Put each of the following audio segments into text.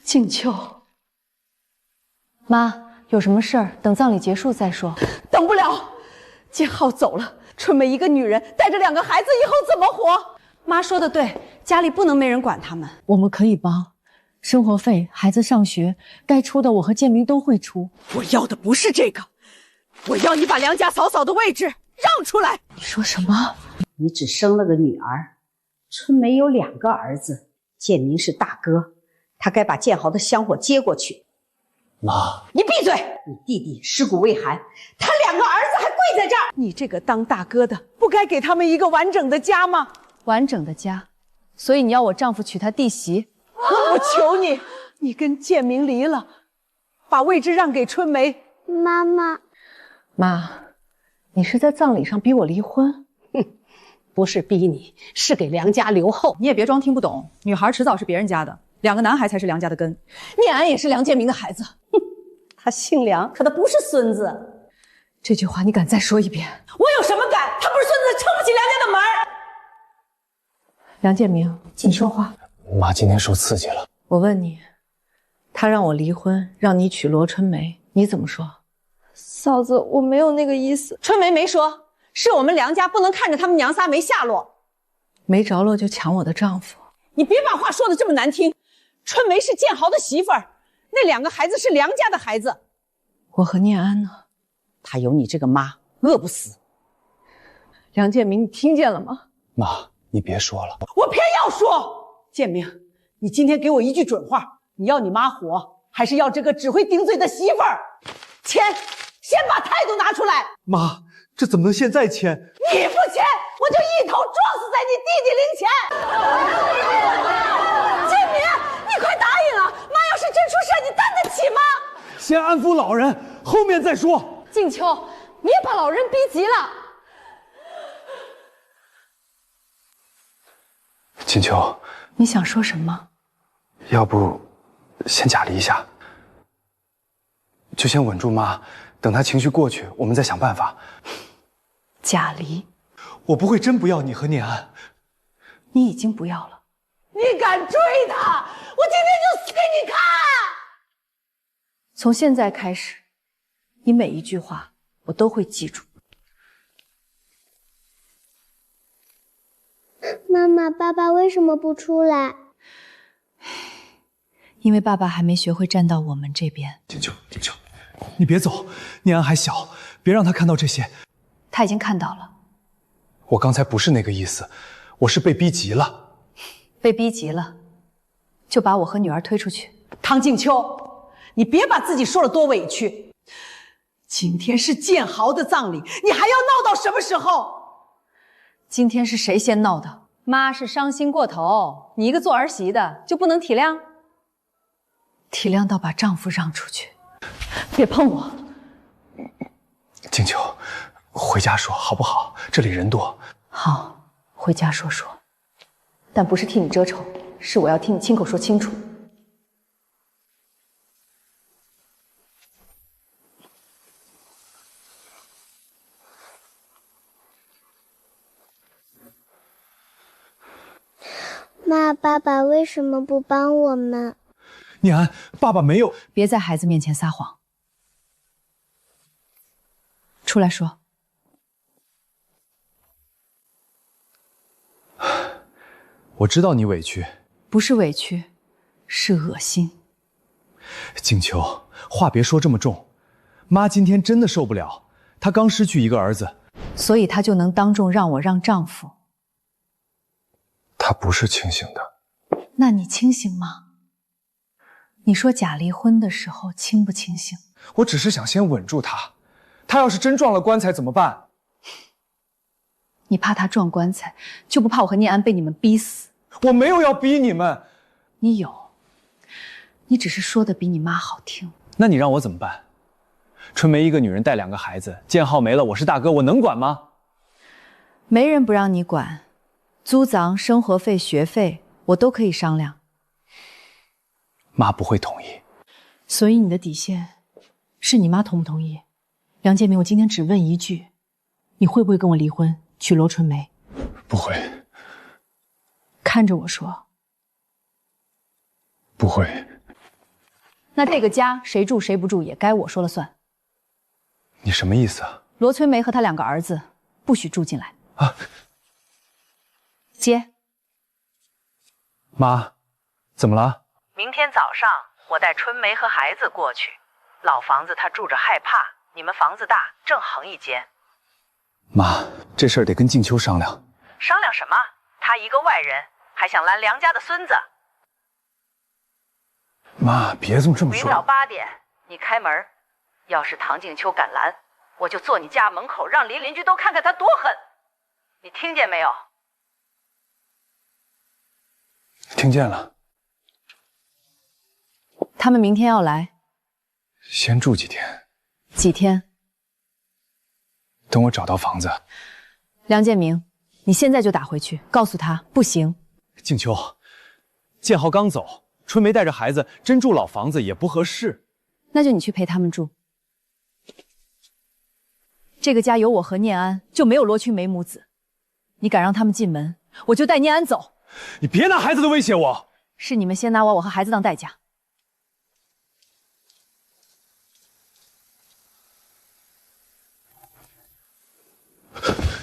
静秋，妈，有什么事儿等葬礼结束再说。等不了，建浩走了，春梅一个女人带着2个孩子，以后怎么活？妈说的对，家里不能没人管他们。我们可以帮，生活费、孩子上学，该出的我和建明都会出。我要的不是这个，我要你把梁家嫂嫂的位置让出来。你说什么？你只生了个女儿，春梅有2个儿子，建明是大哥，他该把建豪的香火接过去。妈，你闭嘴！你弟弟尸骨未寒，他2个儿子还跪在这儿。你这个当大哥的，不该给他们一个完整的家吗？完整的家，所以你要我丈夫娶她弟媳？我求你，你跟建明离了，把位置让给春梅。妈妈，妈，你是在葬礼上逼我离婚？不是逼你，是给梁家留后。你也别装听不懂，女孩迟早是别人家的，2个男孩才是梁家的根。念安也是梁建明的孩子，他姓梁，可他不是孙子。这句话你敢再说一遍？我有什么敢？他不是孙子，撑不起梁家的门。梁建明，你说话。妈今天受刺激了。我问你，他让我离婚，让你娶罗春梅，你怎么说？嫂子，我没有那个意思。春梅没说，是我们梁家不能看着他们娘仨没下落。没着落就抢我的丈夫，你别把话说的这么难听。春梅是建豪的媳妇儿，那2个孩子是梁家的孩子。我和念安呢？他有你这个妈，饿不死。梁建明，你听见了吗？妈，你别说了。我偏要说。建明，你今天给我一句准话，你要你妈活，还是要这个只会顶嘴的媳妇儿？签，先把态度拿出来。妈，这怎么能现在签？你不签，我就一头撞死在你弟弟灵前。建明，你快答应啊！妈要是真出事，你担得起吗？先安抚老人，后面再说。静秋，你也把老人逼急了。金秋，你想说什么？要不先假离一下，就先稳住妈，等她情绪过去，我们再想办法。假离？我不会真不要你和念安。你已经不要了。你敢追他，我今天就死给你看！从现在开始，你每一句话我都会记住。妈妈，爸爸为什么不出来？因为爸爸还没学会站到我们这边。金秋，金秋，你别走，念安还小，别让他看到这些。他已经看到了。我刚才不是那个意思，我是被逼急了。被逼急了，就把我和女儿推出去。唐静秋，你别把自己说了多委屈。今天是建豪的葬礼，你还要闹到什么时候？今天是谁先闹的？妈是伤心过头，你一个做儿媳的就不能体谅？体谅到把丈夫让出去。别碰我。静秋，回家说好不好？这里人多。好，回家说说。但不是替你遮丑，是我要听你亲口说清楚。妈，爸爸为什么不帮我们？念安，爸爸没有。别在孩子面前撒谎。出来说。我知道你委屈，不是委屈，是恶心。静秋，话别说这么重。妈今天真的受不了，她刚失去一个儿子，所以她就能当众让我让丈夫。她不是清醒的。那你清醒吗？你说假离婚的时候清不清醒？我只是想先稳住她，她要是真撞了棺材怎么办？你怕她撞棺材，就不怕我和念安被你们逼死？我没有要逼你们。你有，你只是说的比你妈好听。那你让我怎么办？春梅一个女人带2个孩子，建浩没了，我是大哥，我能管吗？没人不让你管，租房、生活费、学费，我都可以商量。妈不会同意。所以你的底线是你妈同不同意？梁建明，我今天只问一句，你会不会跟我离婚，娶罗春梅？不会。看着我说。不会。那这个家谁住谁不住也该我说了算。你什么意思啊？罗崔梅和他2个儿子不许住进来。啊，接。妈，怎么了？明天早上我带春梅和孩子过去。老房子他住着害怕，你们房子大，正横一间。妈，这事儿得跟静秋商量。商量什么？他一个外人，还想拦梁家的孙子。妈，别这么说。明早8点你开门，要是唐静秋敢拦，我就坐你家门口，让邻居都看看他多狠。你听见没有？听见了。他们明天要来，先住几天。几天？等我找到房子。梁建明，你现在就打回去，告诉他不行。静秋，建豪刚走，春梅带着孩子真住老房子也不合适。那就你去陪他们住。这个家有我和念安，就没有罗群梅母子。你敢让他们进门，我就带念安走。你别拿孩子的威胁我。是你们先拿我和孩子当代价。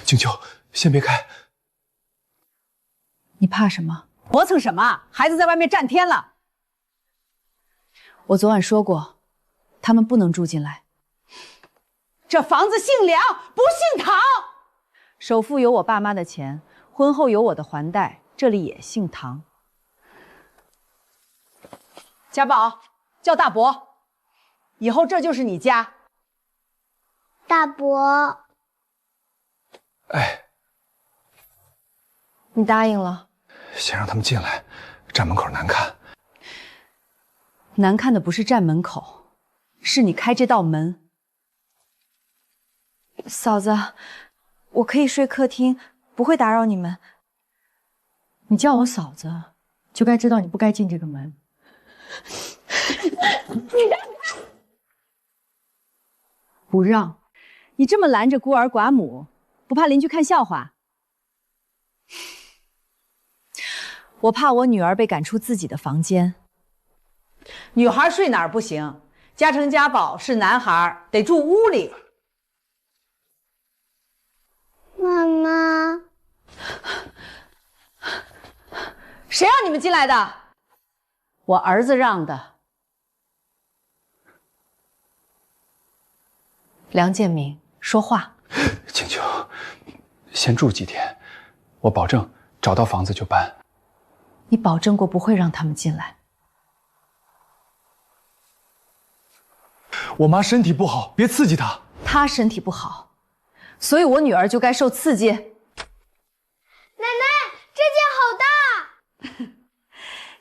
静秋，先别开。你怕什么？磨蹭什么？孩子在外面站天了。我昨晚说过，他们不能住进来。这房子姓梁，不姓唐。首付有我爸妈的钱，婚后有我的还贷，这里也姓唐。家宝，叫大伯，以后这就是你家。大伯，哎，你答应了？先让他们进来，站门口难看。难看的不是站门口，是你开这道门。嫂子，我可以睡客厅，不会打扰你们。你叫我嫂子，就该知道你不该进这个门。不让，你这么拦着孤儿寡母，不怕邻居看笑话？我怕我女儿被赶出自己的房间。女孩睡哪儿不行？家成家宝是男孩，得住屋里。妈妈，谁让你们进来的？我儿子让的。梁建明，说话。静秋，先住几天，我保证找到房子就搬。你保证过不会让他们进来？我妈身体不好，别刺激她。她身体不好，所以我女儿就该受刺激。奶奶，这间好大。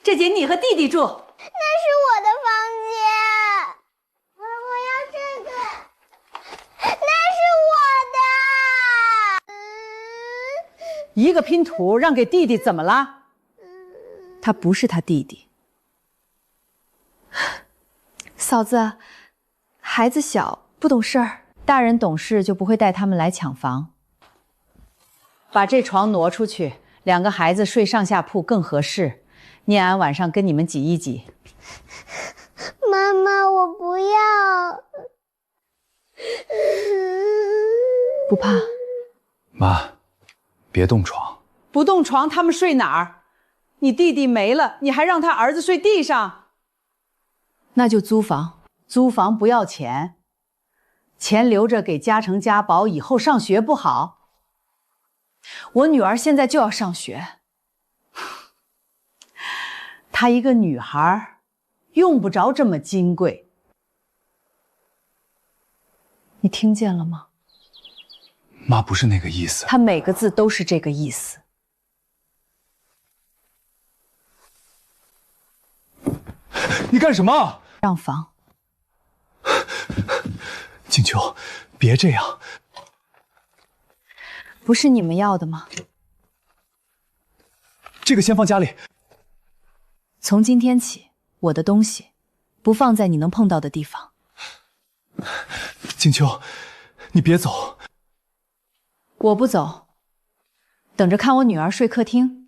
这间你和弟弟住。那是我的房间，我要这个，那是我的。一个拼图让给弟弟怎么了？他不是他弟弟。嫂子，孩子小不懂事儿，大人懂事就不会带他们来抢房。把这床挪出去，2个孩子睡上下铺更合适。念安晚上跟你们挤一挤。妈妈，我不要。不怕。妈，别动床。不动床，他们睡哪儿？你弟弟没了，你还让他儿子睡地上？那就租房。租房不要钱，钱留着给家成家宝以后上学不好？我女儿现在就要上学。她一个女孩，用不着这么金贵。你听见了吗？妈不是那个意思。她每个字都是这个意思。你干什么？让房。静秋，别这样。不是你们要的吗？这个先放家里。从今天起，我的东西不放在你能碰到的地方。静秋，你别走。我不走，等着看我女儿睡客厅。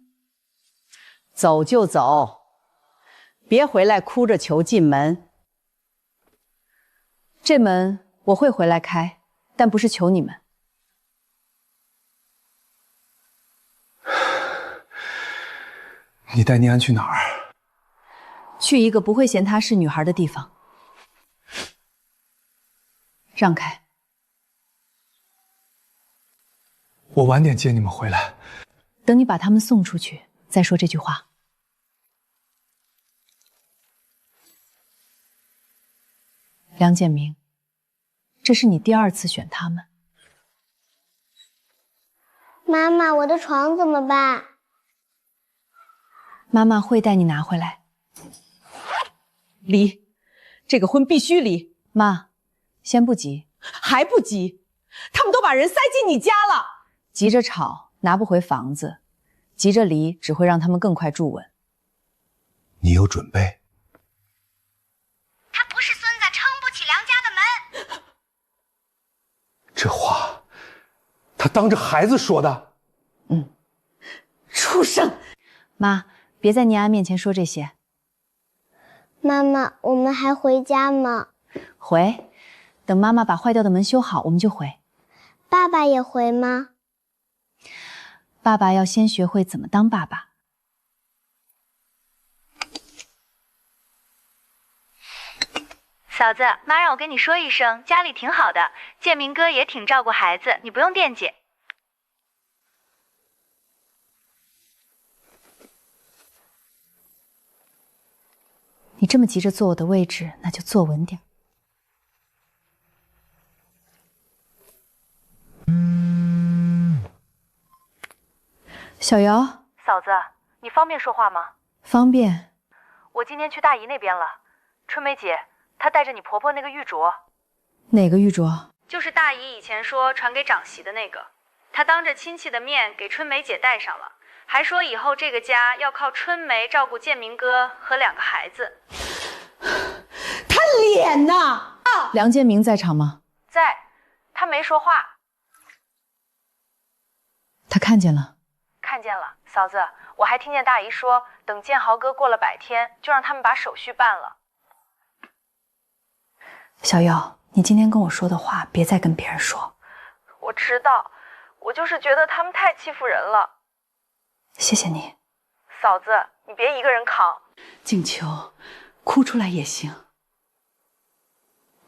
走就走，别回来哭着求进门。这门我会回来开，但不是求你们。你带念安去哪儿？去一个不会嫌她是女孩的地方。让开。我晚点接你们回来。等你把他们送出去，再说这句话。梁建明，这是你第2次选他们。妈妈，我的床怎么办？妈妈会带你拿回来。离，这个婚必须离。妈，先不急。还不急？他们都把人塞进你家了。急着吵拿不回房子，急着离只会让他们更快住稳。你有准备？他不是孙子，撑不起梁家的门。这话，他当着孩子说的。畜生！妈，别在念安面前说这些。妈妈，我们还回家吗？回，等妈妈把坏掉的门修好，我们就回。爸爸也回吗？爸爸要先学会怎么当爸爸。嫂子，妈让我跟你说一声，家里挺好的，建明哥也挺照顾孩子，你不用惦记。你这么急着坐我的位置，那就坐稳点。小瑶，嫂子，你方便说话吗？方便。我今天去大姨那边了，春梅姐，她带着你婆婆那个玉镯。哪个玉镯？就是大姨以前说传给长媳的那个，她当着亲戚的面给春梅姐戴上了，还说以后这个家要靠春梅照顾建明哥和2个孩子。他脸呐！梁建明在场吗？在，他没说话。他看见了。看见了，嫂子，我还听见大姨说，等建豪哥过了100天，就让他们把手续办了。小瑶，你今天跟我说的话，别再跟别人说。我知道，我就是觉得他们太欺负人了。谢谢你，嫂子，你别一个人扛。静秋，哭出来也行。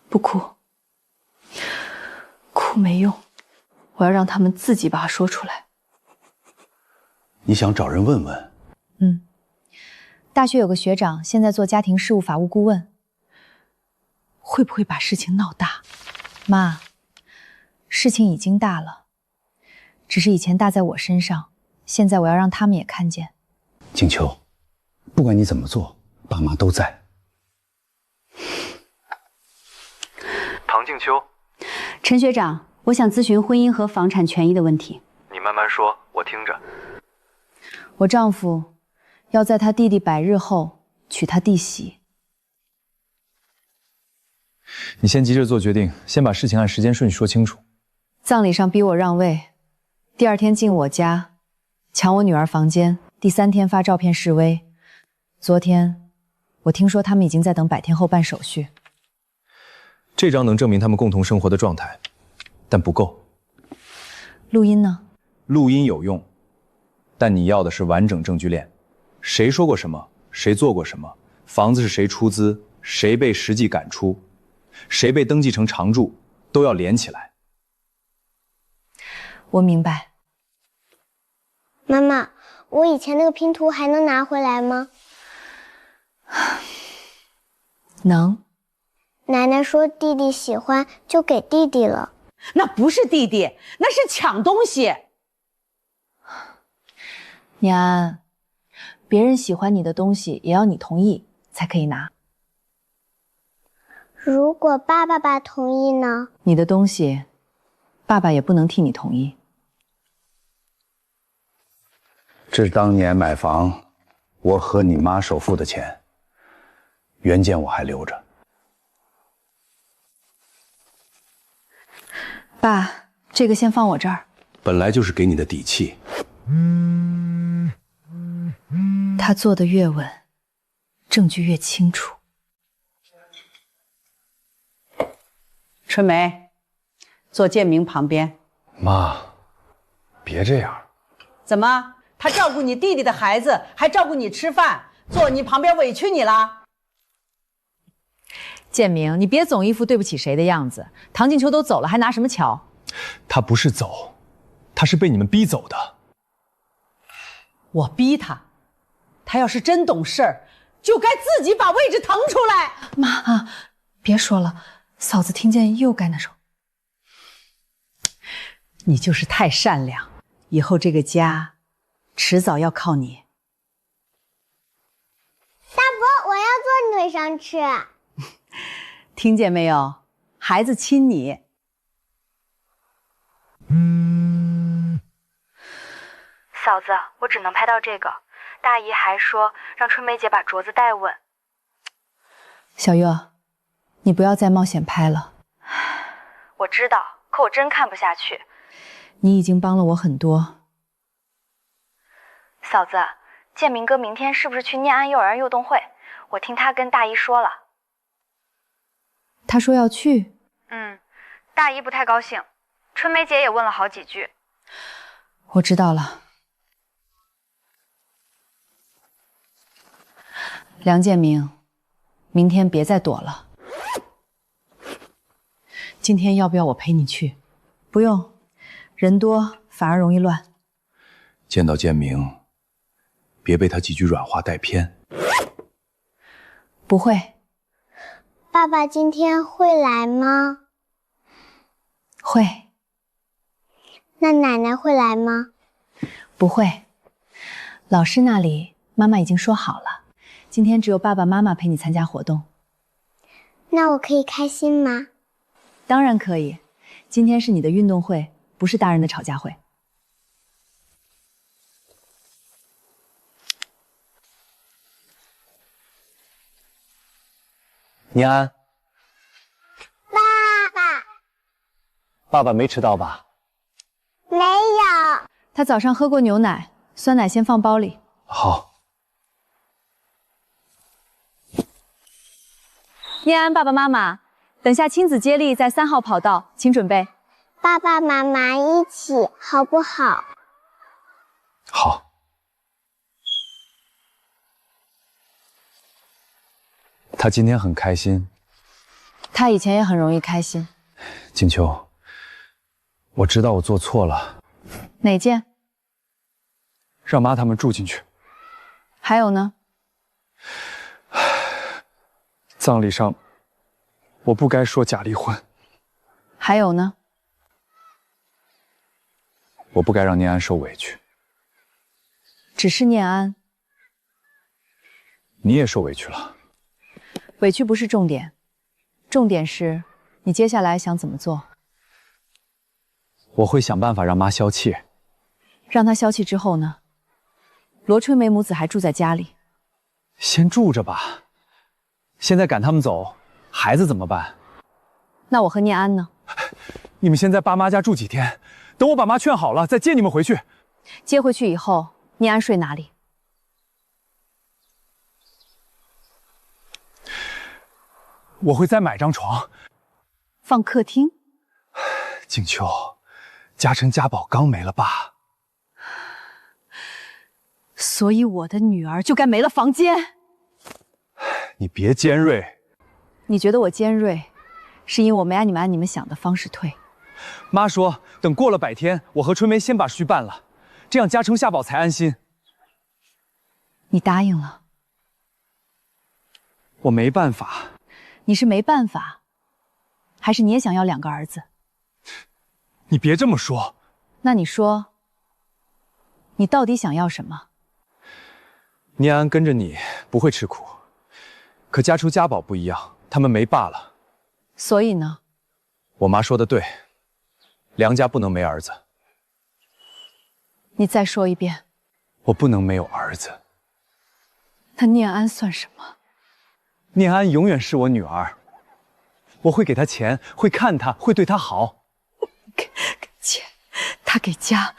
不哭，哭没用，我要让他们自己把话说出来。你想找人问问？大学有个学长，现在做家庭事务法务顾问，会不会把事情闹大？妈，事情已经大了，只是以前大在我身上，现在我要让他们也看见。静秋，不管你怎么做，爸妈都在。唐静秋，陈学长，我想咨询婚姻和房产权益的问题。你慢慢说，我听着。我丈夫要在他弟弟100日后娶他弟媳。你先急着做决定，先把事情按时间顺序说清楚。葬礼上逼我让位，第2天进我家，抢我女儿房间，第3天发照片示威。昨天，我听说他们已经在等100天后办手续。这张能证明他们共同生活的状态，但不够。录音呢？录音有用，但你要的是完整证据链。谁说过什么？谁做过什么？房子是谁出资？谁被实际赶出？谁被登记成常住？都要连起来。我明白。妈妈，我以前那个拼图还能拿回来吗？能。奶奶说弟弟喜欢，就给弟弟了。那不是弟弟，那是抢东西。念安，别人喜欢你的东西，也要你同意才可以拿。如果爸爸同意呢？你的东西，爸爸也不能替你同意。这是当年买房，我和你妈首付的钱，原件我还留着。爸，这个先放我这儿。本来就是给你的底气。他做的越稳，证据越清楚。春梅，坐建明旁边。妈，别这样。怎么？他照顾你弟弟的孩子，还照顾你吃饭，坐你旁边委屈你了？建明，你别总一副对不起谁的样子。唐静秋都走了，还拿什么瞧？他不是走，他是被你们逼走的。我逼他，他要是真懂事儿，就该自己把位置腾出来。妈啊，别说了，嫂子听见又该难受。你就是太善良，以后这个家迟早要靠你。大伯，我要坐你腿上吃。听见没有？孩子亲你。嫂子，我只能拍到这个。大姨还说让春梅姐把镯子带稳。小月，你不要再冒险拍了。我知道，可我真看不下去。你已经帮了我很多。嫂子，建明哥明天是不是去念安幼儿园幼动会？我听他跟大姨说了。他说要去。大姨不太高兴，春梅姐也问了好几句。我知道了。梁建明，明天别再躲了。今天要不要我陪你去？不用，人多反而容易乱。见到建明，别被他几句软话带偏。不会。爸爸今天会来吗？会。那奶奶会来吗？不会。老师那里妈妈已经说好了，今天只有爸爸妈妈陪你参加活动。那我可以开心吗？当然可以。今天是你的运动会，不是大人的吵架会。念安，爸爸没迟到吧？没有。他早上喝过牛奶，酸奶先放包里。好。念安，爸爸妈妈，等下亲子接力在3号跑道，请准备。爸爸妈妈一起，好不好？好。他今天很开心。他以前也很容易开心。静秋，我知道我做错了。哪件？让妈他们住进去。还有呢？葬礼上，我不该说假离婚。还有呢？我不该让念安受委屈。只是念安。你也受委屈了。委屈不是重点，重点是你接下来想怎么做。我会想办法让妈消气。让她消气之后呢？罗春梅母子还住在家里。先住着吧。现在赶他们走，孩子怎么办？那我和念安呢？你们先在爸妈家住几天，等我把妈劝好了，再接你们回去。接回去以后，念安睡哪里？我会再买张床，放客厅。静秋，家珍家宝刚没了爸，所以我的女儿就该没了房间。你别尖锐。你觉得我尖锐，是因为我没按你们想的方式退。妈说，等过了100天，我和春梅先把序办了，这样家成夏宝才安心。你答应了。我没办法。你是没办法，还是你也想要2个儿子？你别这么说。那你说，你到底想要什么？念安跟着你不会吃苦，可家出家宝不一样，他们没爸了。所以呢？我妈说的对，梁家不能没儿子。你再说一遍。我不能没有儿子。那念安算什么？念安永远是我女儿，我会给她钱，会看她，会对她好。给钱，他给家，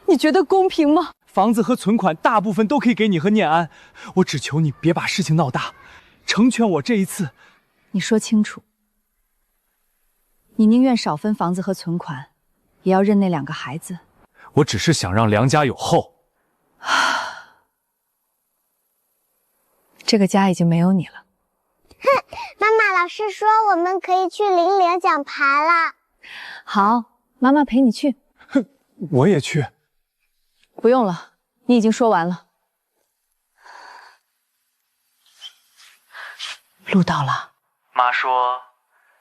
你觉得公平吗？房子和存款大部分都可以给你和念安，我只求你别把事情闹大，成全我这一次。你说清楚，你宁愿少分房子和存款，也要认那2个孩子。我只是想让梁家有后。这个家已经没有你了。哼，妈妈，老师说我们可以去领奖牌了。好，妈妈陪你去。哼，我也去。不用了，你已经说完了。录到了。妈说，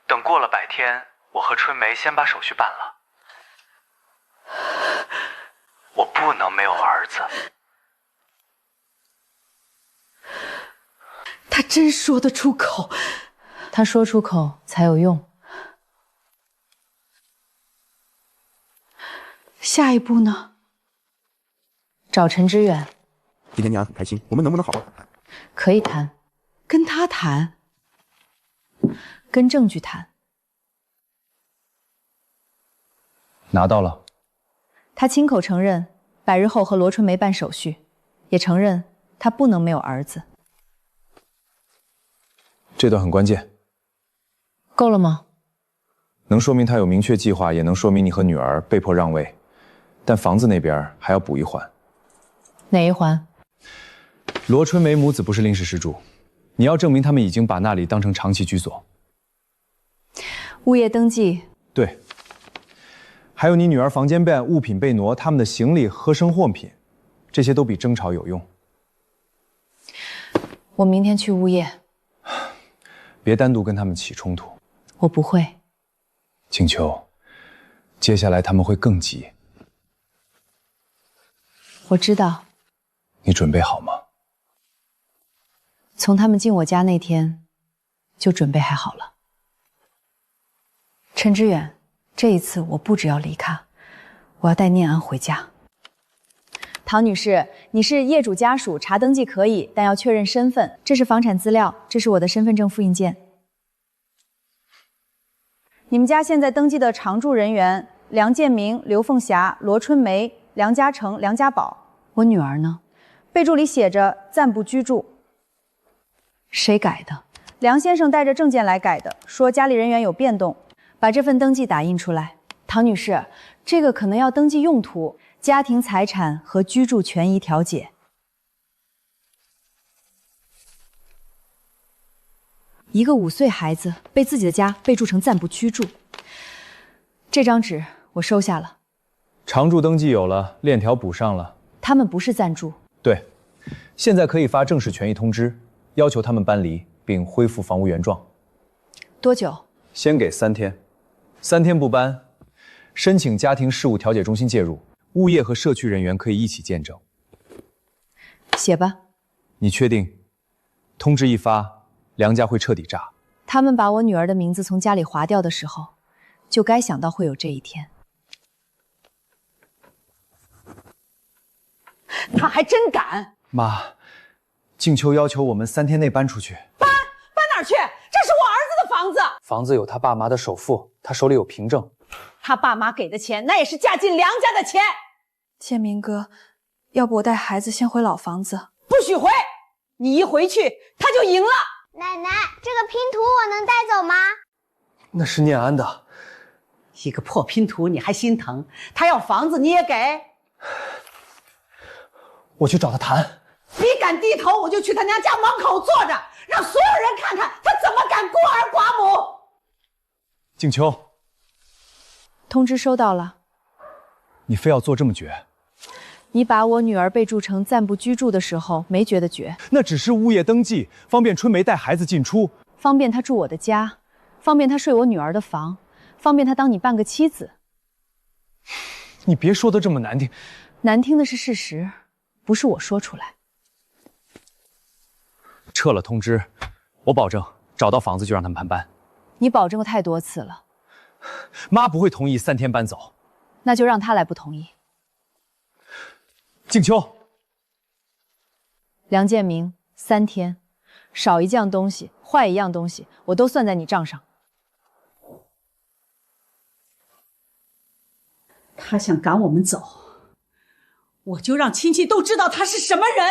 等过了100天，我和春梅先把手续办了。我不能没有儿子。他真说得出口，他说出口才有用。下一步呢？找陈知远。今天娘很开心，我们能不能好好谈？可以谈。跟他谈？跟证据谈。拿到了。他亲口承认100日后和罗春梅办手续，也承认他不能没有儿子。这段很关键。够了吗？能说明他有明确计划，也能说明你和女儿被迫让位。但房子那边还要补一环。哪一环？罗春梅母子不是临时失主，你要证明他们已经把那里当成长期居所。物业登记。对。还有你女儿房间被按物品被挪，他们的行李和生货品，这些都比争吵有用。我明天去物业。别单独跟他们起冲突。我不会。静秋，接下来他们会更急。我知道。你准备好吗？从他们进我家那天，就准备还好了。陈知远，这一次我不只要离开，我要带念安回家。唐女士，你是业主家属，查登记可以，但要确认身份。这是房产资料，这是我的身份证复印件。你们家现在登记的常住人员：梁建明、刘凤霞、罗春梅、梁家成、梁家宝。我女儿呢？备注里写着暂不居住。谁改的？梁先生带着证件来改的，说家里人员有变动，把这份登记打印出来。唐女士，这个可能要登记用途、家庭财产和居住权益调解。一个5岁孩子被自己的家备注成暂不居住，这张纸我收下了。常住登记有了，链条补上了。他们不是暂住。对，现在可以发正式权益通知，要求他们搬离并恢复房屋原状。多久？先给3天，3天不搬，申请家庭事务调解中心介入，物业和社区人员可以一起见证。写吧。你确定？通知一发，梁家会彻底炸。他们把我女儿的名字从家里划掉的时候，就该想到会有这一天。他还真敢！妈，静秋要求我们3天内搬出去。搬哪儿去？这是我儿子的房子。房子有他爸妈的首付，他手里有凭证。他爸妈给的钱，那也是嫁进梁家的钱。建明哥，要不我带孩子先回老房子？不许回！你一回去，他就赢了。奶奶，这个拼图我能带走吗？那是念安的。一个破拼图你还心疼？他要房子你也给？我去找他谈。你敢低头，我就去他娘家门口坐着，让所有人看看他怎么敢孤儿寡母。静秋，通知收到了。你非要做这么绝？你把我女儿备注成暂不居住的时候，没觉得绝？那只是物业登记，方便春梅带孩子进出，方便她住我的家，方便她睡我女儿的房，方便她当你半个妻子。你别说的这么难听。难听的是事实，不是我说出来。撤了通知，我保证找到房子就让他们搬。你保证过太多次了。妈不会同意3天搬走。那就让她来不同意。静秋，梁建明，3天，少一样东西，坏一样东西，我都算在你账上。他想赶我们走，我就让亲戚都知道他是什么人。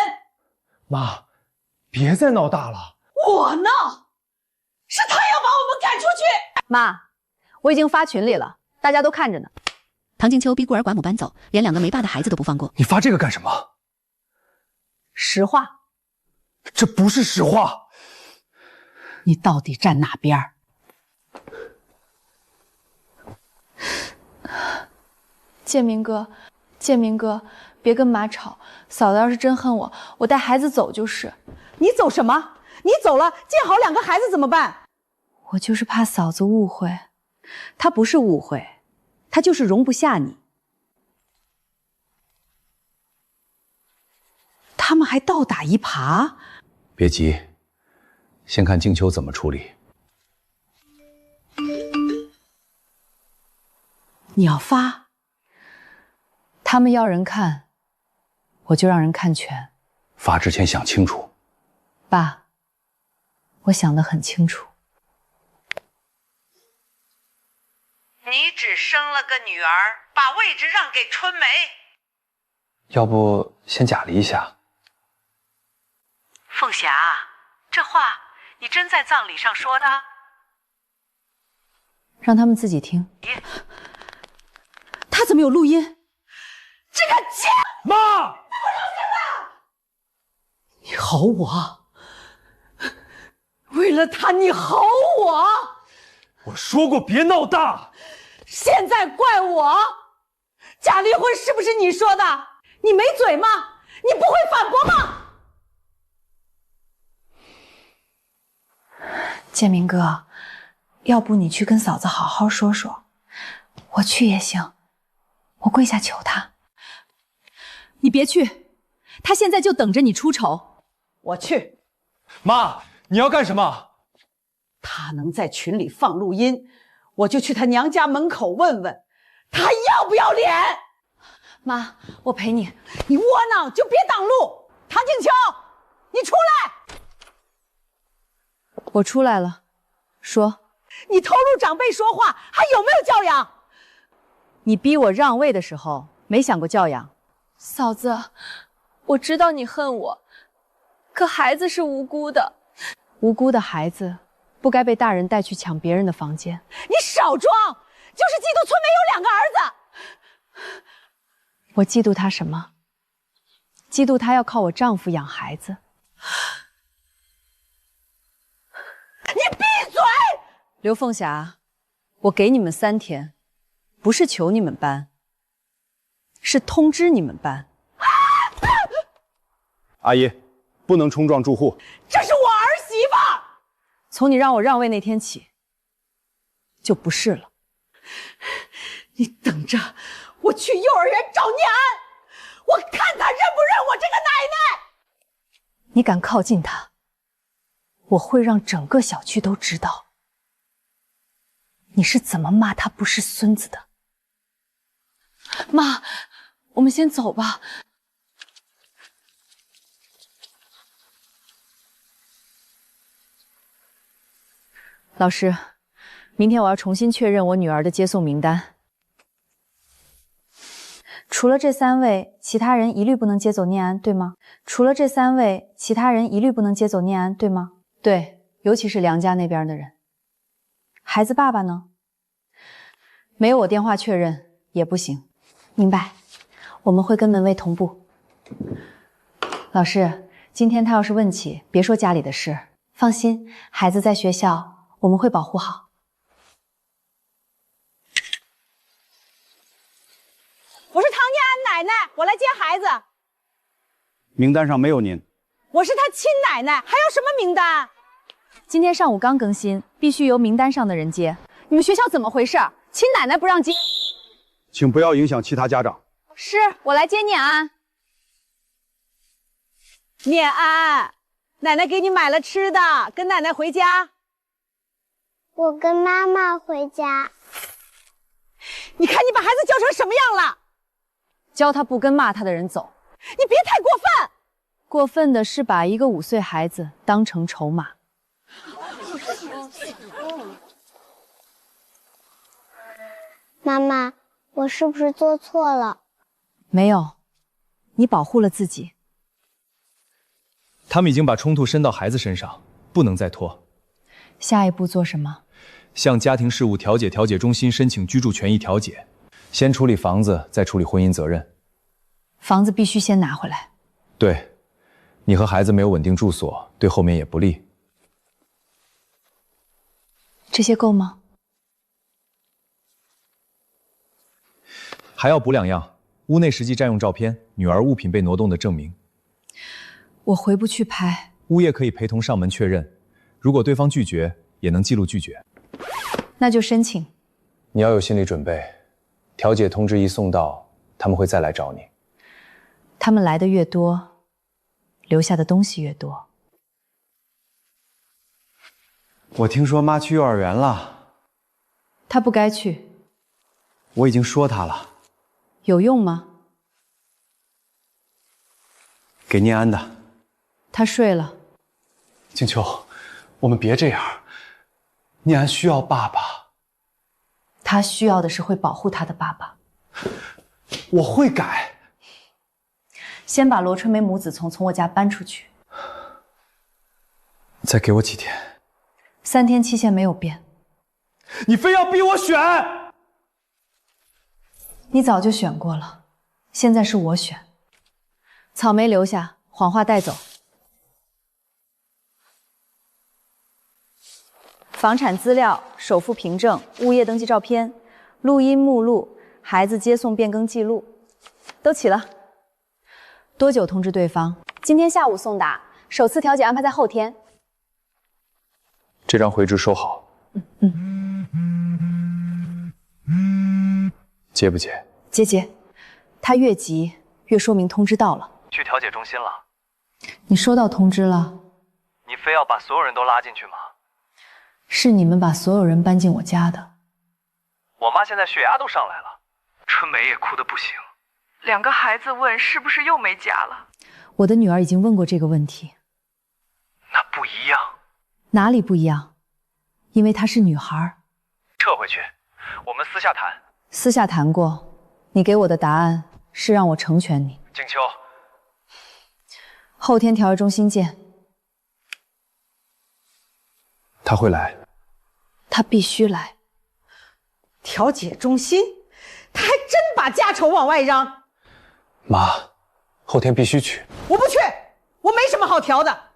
妈，别再闹大了。我闹，是他要把我们赶出去。妈，我已经发群里了，大家都看着呢。唐静秋逼孤儿寡母搬走，连2个没爸的孩子都不放过。你发这个干什么？实话。这不是实话。你到底站哪边？建明哥，建明哥，别跟妈吵。嫂子要是真恨我，我带孩子走就是。你走什么？你走了，建好2个孩子怎么办？我就是怕嫂子误会。她不是误会，她就是容不下你。他们还倒打一耙。别急，先看静秋怎么处理。你要发？他们要人看，我就让人看全。发之前想清楚。爸，我想得很清楚。你只生了个女儿，把位置让给春梅。要不先假离一下？凤霞，这话你真在葬礼上说的？让他们自己听。他怎么有录音？这个贱妈！你吼我，为了他你吼我！我说过别闹大。现在怪我，假离婚是不是你说的？你没嘴吗？你不会反驳吗？建明哥，要不你去跟嫂子好好说说，我去也行，我跪下求她。你别去，她现在就等着你出丑。我去。妈，你要干什么？他能在群里放录音，我就去他娘家门口问问，他要不要脸？妈，我陪你。你窝囊就别挡路。唐静秋，你出来！我出来了，说。你偷录长辈说话，还有没有教养？你逼我让位的时候，没想过教养。嫂子，我知道你恨我，可孩子是无辜的。无辜的孩子不该被大人带去抢别人的房间。你少装，就是嫉妒春梅有2个儿子。我嫉妒她什么？嫉妒她要靠我丈夫养孩子。你闭嘴！刘凤霞，我给你们3天，不是求你们搬，是通知你们搬。阿姨，不能冲撞住户。这是我儿媳妇。从你让我让位那天起，就不是了。你等着，我去幼儿园找念安，我看他认不认我这个奶奶。你敢靠近他，我会让整个小区都知道你是怎么骂他不是孙子的。妈，我们先走吧。老师，明天我要重新确认我女儿的接送名单。除了这3位，其他人一律不能接走念安，对吗？除了这3位，其他人一律不能接走念安，对吗？对，尤其是梁家那边的人。孩子爸爸呢？没有我电话确认也不行。明白，我们会跟门卫同步。老师，今天他要是问起，别说家里的事，放心，孩子在学校。我们会保护好。我是唐念安奶奶，我来接孩子。名单上没有您。我是他亲奶奶，还要什么名单？今天上午刚更新，必须由名单上的人接。你们学校怎么回事？亲奶奶不让接？请不要影响其他家长。是，我来接念安。念安，奶奶给你买了吃的，跟奶奶回家。我跟妈妈回家。你看你把孩子教成什么样了？教他不跟骂他的人走。你别太过分。过分的是把一个5岁孩子当成筹码。妈妈，我是不是做错了？没有，你保护了自己。他们已经把冲突伸到孩子身上，不能再拖。下一步做什么？向家庭事务调解中心申请居住权益调解，先处理房子，再处理婚姻责任。房子必须先拿回来。对，你和孩子没有稳定住所，对后面也不利。这些够吗？还要补2样：屋内实际占用照片、女儿物品被挪动的证明。我回不去拍。物业可以陪同上门确认，如果对方拒绝，也能记录拒绝。那就申请。你要有心理准备，调解通知一送到，他们会再来找你。他们来的越多，留下的东西越多。我听说妈去幼儿园了。她不该去。我已经说她了。有用吗？给念安的。她睡了。静秋，我们别这样。念安需要爸爸。她需要的是会保护她的爸爸。我会改。先把罗春梅母子从我家搬出去。再给我几天。3天期限没有变。你非要逼我选？你早就选过了，现在是我选。草莓留下，谎话带走。房产资料、首付凭证、物业登记照片、录音目录、孩子接送变更记录，都齐了。多久通知对方？今天下午送达，首次调解安排在后天。这张回执收好。接不接？接。他越急，越说明通知到了。去调解中心了。你收到通知了？你非要把所有人都拉进去吗？是你们把所有人搬进我家的。我妈现在血压都上来了，春梅也哭得不行。2个孩子问是不是又没家了？我的女儿已经问过这个问题。那不一样。哪里不一样？因为她是女孩。撤回去，我们私下谈。私下谈过，你给我的答案是让我成全你。静秋，后天调解中心见。他会来。他必须来。调解中心，他还真把家丑往外嚷。妈，后天必须去。我不去，我没什么好调的。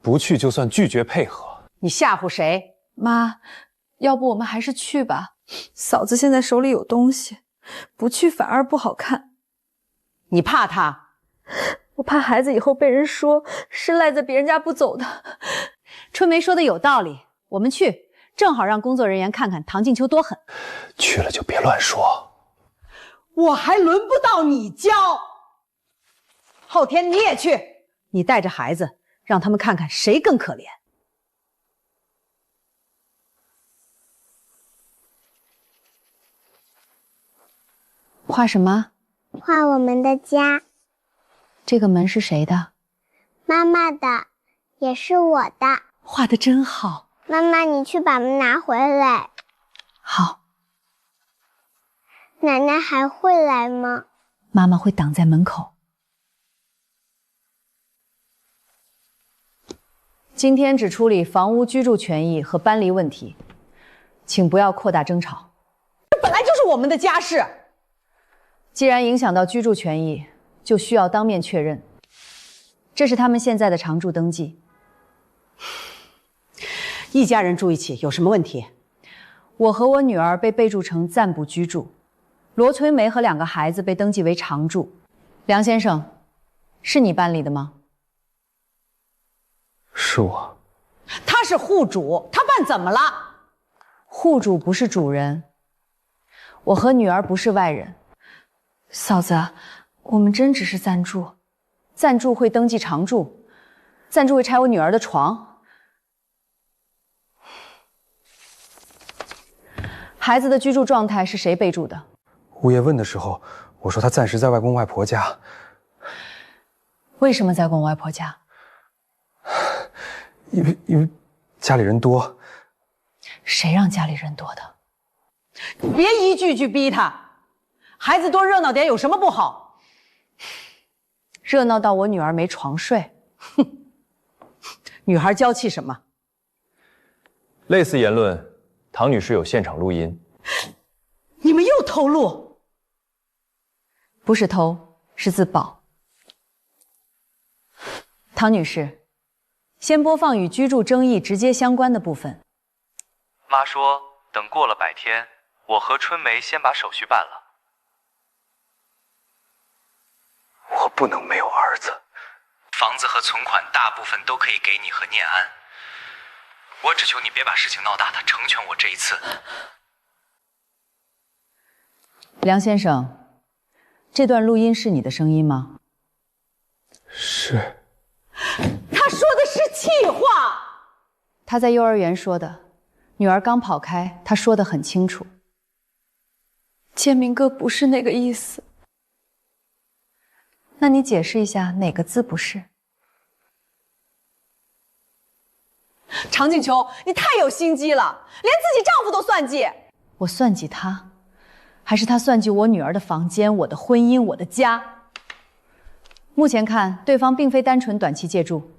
不去就算拒绝配合。你吓唬谁？妈，要不我们还是去吧。嫂子现在手里有东西，不去反而不好看。你怕他？我怕孩子以后被人说是赖在别人家不走的。春梅说的有道理，我们去，正好让工作人员看看唐静秋多狠。去了就别乱说。我还轮不到你教。后天你也去，你带着孩子，让他们看看谁更可怜。画什么？画我们的家。这个门是谁的？妈妈的，也是我的。画得真好。妈妈，你去把门拿回来。好。奶奶还会来吗？妈妈会挡在门口。今天只处理房屋居住权益和搬离问题，请不要扩大争吵。这本来就是我们的家事。既然影响到居住权益，就需要当面确认。这是他们现在的常住登记。一家人住一起有什么问题？我和我女儿被备注成暂不居住，罗春梅和2个孩子被登记为常住。梁先生，是你办理的吗？是我。他是户主，他办怎么了？户主不是主人。我和女儿不是外人。嫂子，我们真只是暂住。暂住会登记常住，暂住会拆我女儿的床。孩子的居住状态是谁备注的？物业问的时候，我说他暂时在外公外婆家。为什么在公外婆家？因为家里人多。谁让家里人多的？你别一句句逼他。孩子多热闹点有什么不好？热闹到我女儿没床睡。哼，女孩娇气什么？类似言论唐女士有现场录音。你们又偷录？不是偷，是自爆。唐女士，先播放与居住争议直接相关的部分。妈说，等过了100天，我和春梅先把手续办了。我不能没有儿子。房子和存款大部分都可以给你和念安，我只求你别把事情闹大，他成全我这一次。梁先生，这段录音是你的声音吗？是。他说的是气话。他在幼儿园说的，女儿刚跑开，他说得很清楚。建明哥不是那个意思。那你解释一下哪个字不是？常景秋，你太有心机了，连自己丈夫都算计。我算计他，还是他算计我女儿的房间、我的婚姻、我的家？目前看，对方并非单纯短期借住，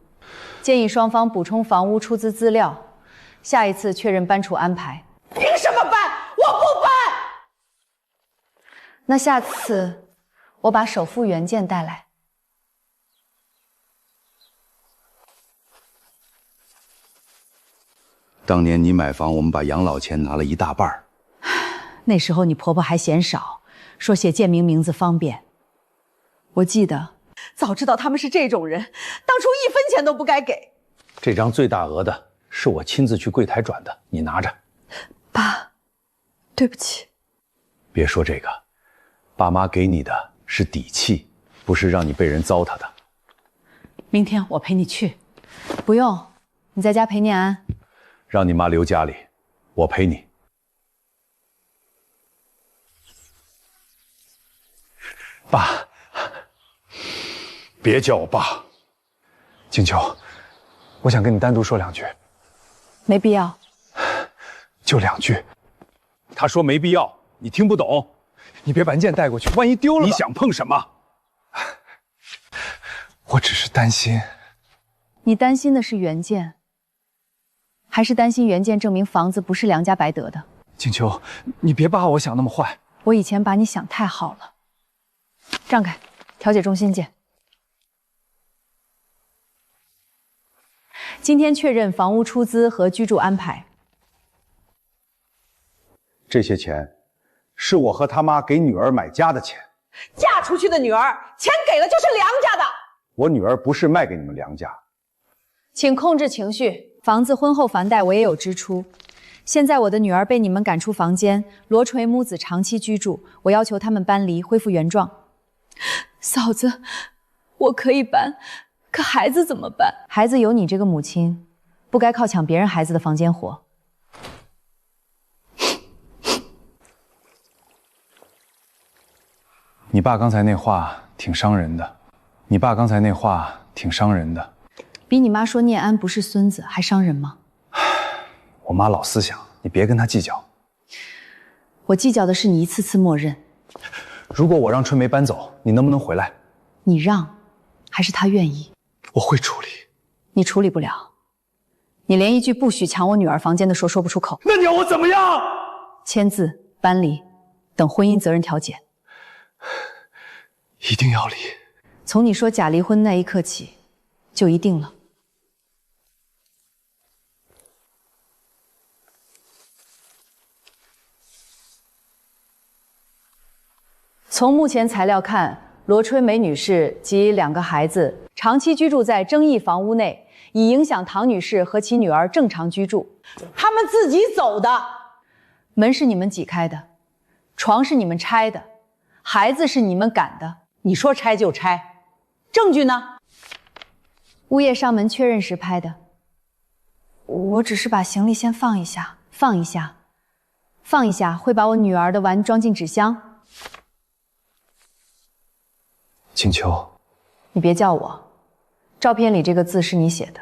建议双方补充房屋出资资料，下一次确认搬除安排。凭什么搬？我不搬。那下次我把首付原件带来。当年你买房，我们把养老钱拿了一大半。那时候你婆婆还嫌少，说写建明名字方便。我记得，早知道他们是这种人，当初1分钱都不该给。这张最大额的是我亲自去柜台转的，你拿着。爸，对不起。别说这个，爸妈给你的是底气，不是让你被人糟蹋的。明天我陪你去。不用，你在家陪念安。让你妈留家里，我陪你。爸，别叫我爸。静秋，我想跟你单独说2句。没必要。就2句。他说没必要，你听不懂。你别把文件带过去，万一丢了。你想碰什么？我只是担心。你担心的是原件，还是担心原件证明房子不是梁家白得的？静秋，你别把我想那么坏。我以前把你想太好了。让开，调解中心见。今天确认房屋出资和居住安排。这些钱是我和他妈给女儿买家的钱。嫁出去的女儿，钱给了就是梁家的。我女儿不是卖给你们梁家。请控制情绪。房子婚后房贷我也有支出。现在我的女儿被你们赶出房间，罗锤母子长期居住，我要求他们搬离，恢复原状。嫂子，我可以搬，可孩子怎么办？孩子有你这个母亲，不该靠抢别人孩子的房间活。你爸刚才那话挺伤人的。你爸刚才那话挺伤人的。比你妈说念安不是孙子还伤人吗？我妈老思想，你别跟她计较。我计较的是你一次次默认。如果我让春梅搬走，你能不能回来？你让，还是她愿意？我会处理。你处理不了。你连一句不许抢我女儿房间的说不出口。那你要我怎么样？签字搬离，等婚姻责任调解。一定要离。从你说假离婚那一刻起，就一定了。从目前材料看，罗春梅女士及2个孩子长期居住在争议房屋内，以影响唐女士和其女儿正常居住。他们自己走的。门是你们挤开的，床是你们拆的，孩子是你们赶的。你说拆就拆，证据呢？物业上门确认时拍的。我只是把行李先放一下，放一下，放一下，会把我女儿的玩装进纸箱。静秋，你别叫我，照片里这个字是你写的。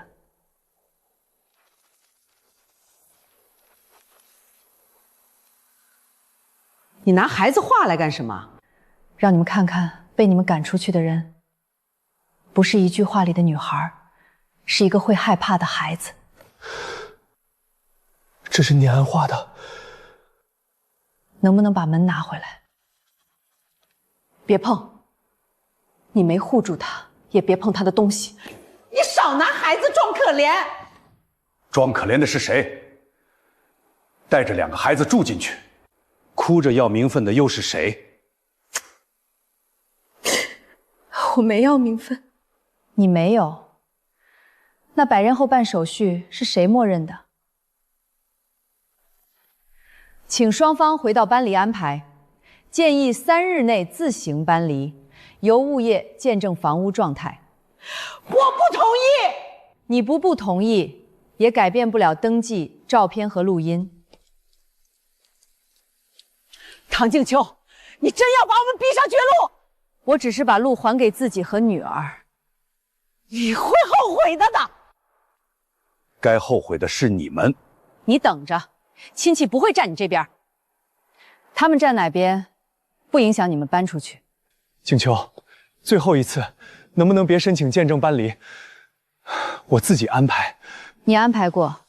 你拿孩子话来干什么？让你们看看被你们赶出去的人，不是一句话里的女孩，是一个会害怕的孩子。这是念安画的。能不能把门拿回来？别碰！你没护住他，也别碰他的东西。你少拿孩子装可怜！装可怜的是谁？带着2个孩子住进去，哭着要名分的又是谁？我没要名分。你没有？那100日后办手续是谁默认的？请双方回到搬离安排，建议3日内自行搬离，由物业见证房屋状态。我不同意！你不同意，也改变不了登记、照片和录音。唐静秋，你真要把我们逼上绝路？我只是把路还给自己和女儿。你会后悔的的。该后悔的是你们。你等着，亲戚不会站你这边。他们站哪边，不影响你们搬出去。静秋，最后一次，能不能别申请见证搬离？我自己安排。你安排过，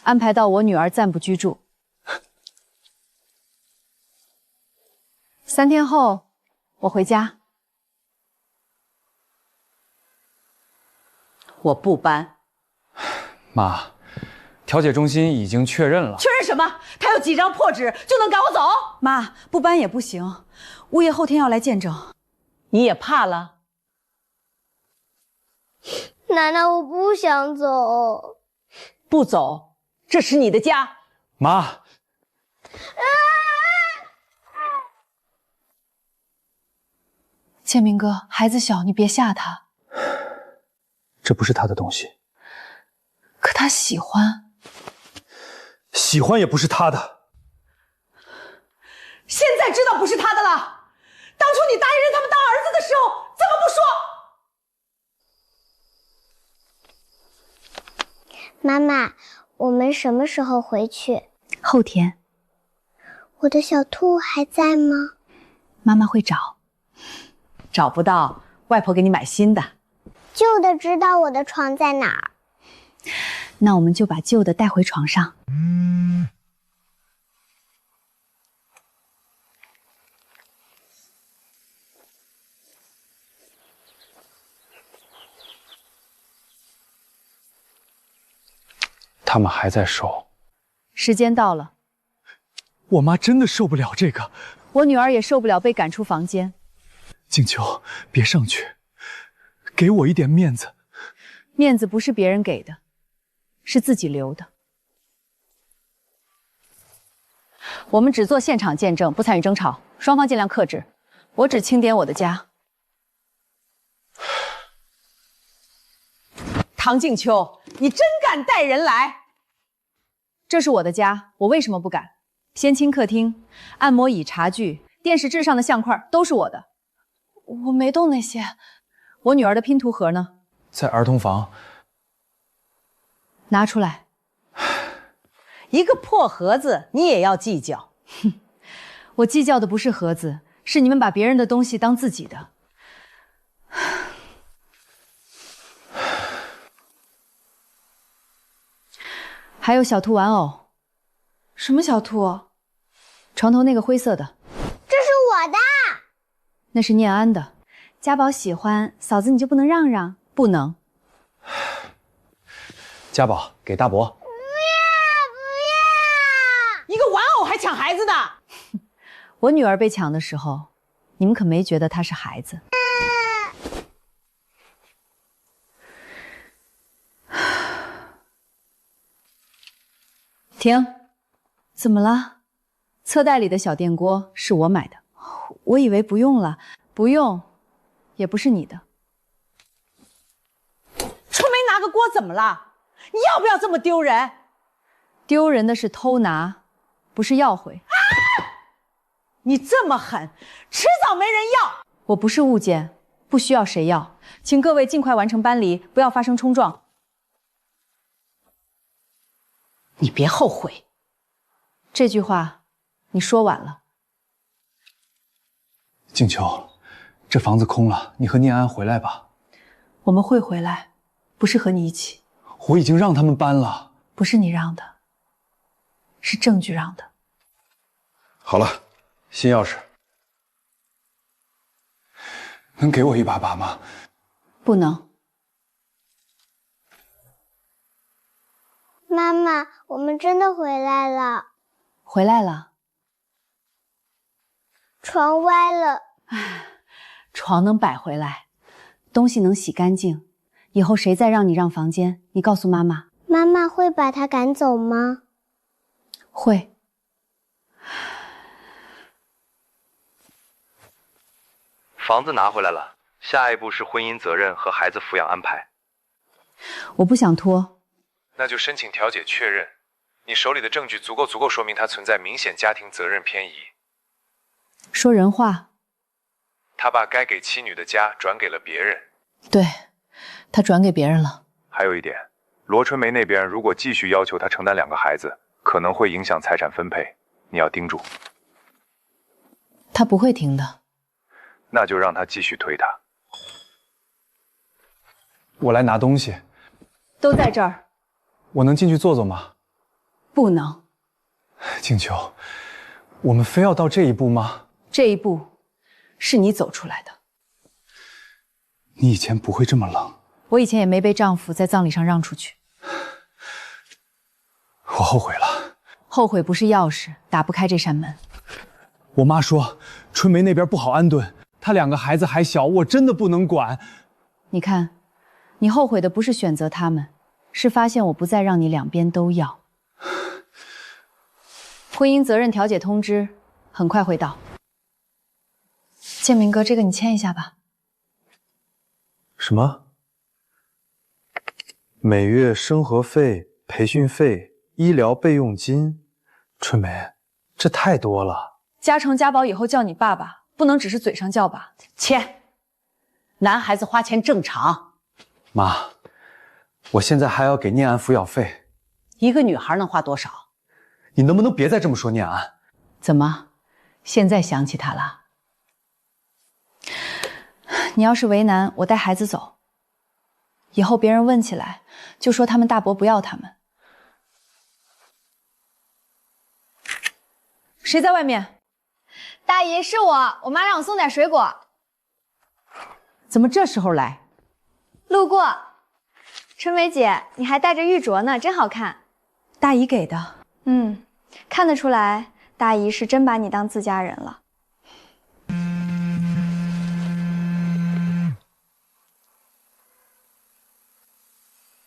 安排到我女儿暂不居住。3天后，我回家。我不搬。妈，调解中心已经确认了。确认什么？他有几张破纸就能赶我走？妈，不搬也不行，物业后天要来见证。你也怕了？奶奶，我不想走。不走，这是你的家。妈。建明哥，孩子小，你别吓他。这不是他的东西。可他喜欢。喜欢也不是他的。现在知道不是他的了。当初你答应认他们当儿子的时候，怎么不说？妈妈，我们什么时候回去？后天。我的小兔还在吗？妈妈会找。找不到，外婆给你买新的。旧的知道我的床在哪儿。那我们就把旧的带回床上。他们还在收。时间到了。我妈真的受不了这个。我女儿也受不了被赶出房间。静秋，别上去，给我一点面子。面子不是别人给的，是自己留的。我们只做现场见证，不参与争吵，双方尽量克制。我只清点我的家。唐静秋，你真敢带人来！这是我的家，我为什么不敢？先清客厅，按摩椅、茶具、电视置上的相框都是我的。我没动那些。我女儿的拼图盒呢？在儿童房。拿出来。一个破盒子，你也要计较？哼，我计较的不是盒子，是你们把别人的东西当自己的。还有小兔玩偶。什么小兔？床头那个灰色的。这是我的。那是念安的。家宝喜欢，嫂子你就不能让让？不能。家宝，给大伯。不要！一个玩偶还抢孩子的。我女儿被抢的时候，你们可没觉得她是孩子。停！怎么了？侧袋里的小电锅是我买的。我以为不用了。不用，也不是你的。春梅拿个锅怎么了？你要不要这么丢人？丢人的是偷拿，不是要回。啊！你这么狠，迟早没人要。我不是物件，不需要谁要。请各位尽快完成搬离，不要发生冲撞。你别后悔。这句话你说晚了。静秋，这房子空了，你和念安回来吧。我们会回来，不是和你一起。我已经让他们搬了。不是你让的，是证据让的。好了，新钥匙，能给我一把吗？不能。妈妈，我们真的回来了。回来了。床歪了。床能摆回来，东西能洗干净。以后谁再让你让房间，你告诉妈妈。妈妈会把他赶走吗？会。房子拿回来了，下一步是婚姻责任和孩子抚养安排。我不想拖。那就申请调解确认，你手里的证据足够说明他存在明显家庭责任偏移。说人话。他把该给妻女的家转给了别人。对，他转给别人了。还有一点，罗春梅那边如果继续要求他承担2个孩子，可能会影响财产分配，你要盯住。他不会停的。那就让他继续推他。我来拿东西。都在这儿。我能进去坐坐吗？不能。静秋，我们非要到这一步吗？这一步是你走出来的。你以前不会这么冷。我以前也没被丈夫在葬礼上让出去。我后悔了。后悔不是钥匙，打不开这扇门。我妈说春梅那边不好安顿，她2个孩子还小，我真的不能管。你看，你后悔的不是选择他们，是发现我不再让你2边都要。婚姻责任调解通知很快会到。建明哥，这个你签一下吧。什么？每月生活费、培训费、医疗备用金，春梅，这太多了。家成家宝以后叫你爸爸，不能只是嘴上叫吧？签。男孩子花钱正常。妈，我现在还要给念安抚养费。一个女孩能花多少？你能不能别再这么说念安？怎么，现在想起她了？你要是为难，我带孩子走。以后别人问起来，就说他们大伯不要他们。谁在外面？大姨，是我妈让我送点水果。怎么这时候来？路过。春梅姐，你还戴着玉镯呢，真好看。大姨给的。看得出来，大姨是真把你当自家人了。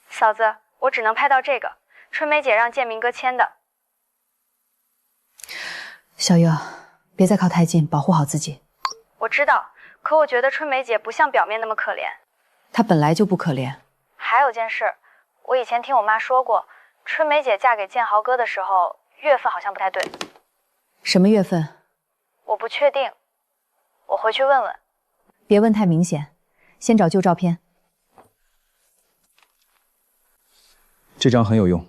嫂子，我只能拍到这个，春梅姐让建明哥签的。小月，别再靠太近，保护好自己。我知道，可我觉得春梅姐不像表面那么可怜。她本来就不可怜。还有件事，我以前听我妈说过，春梅姐嫁给建豪哥的时候，月份好像不太对。什么月份？我不确定，我回去问问。别问太明显，先找旧照片。这张很有用，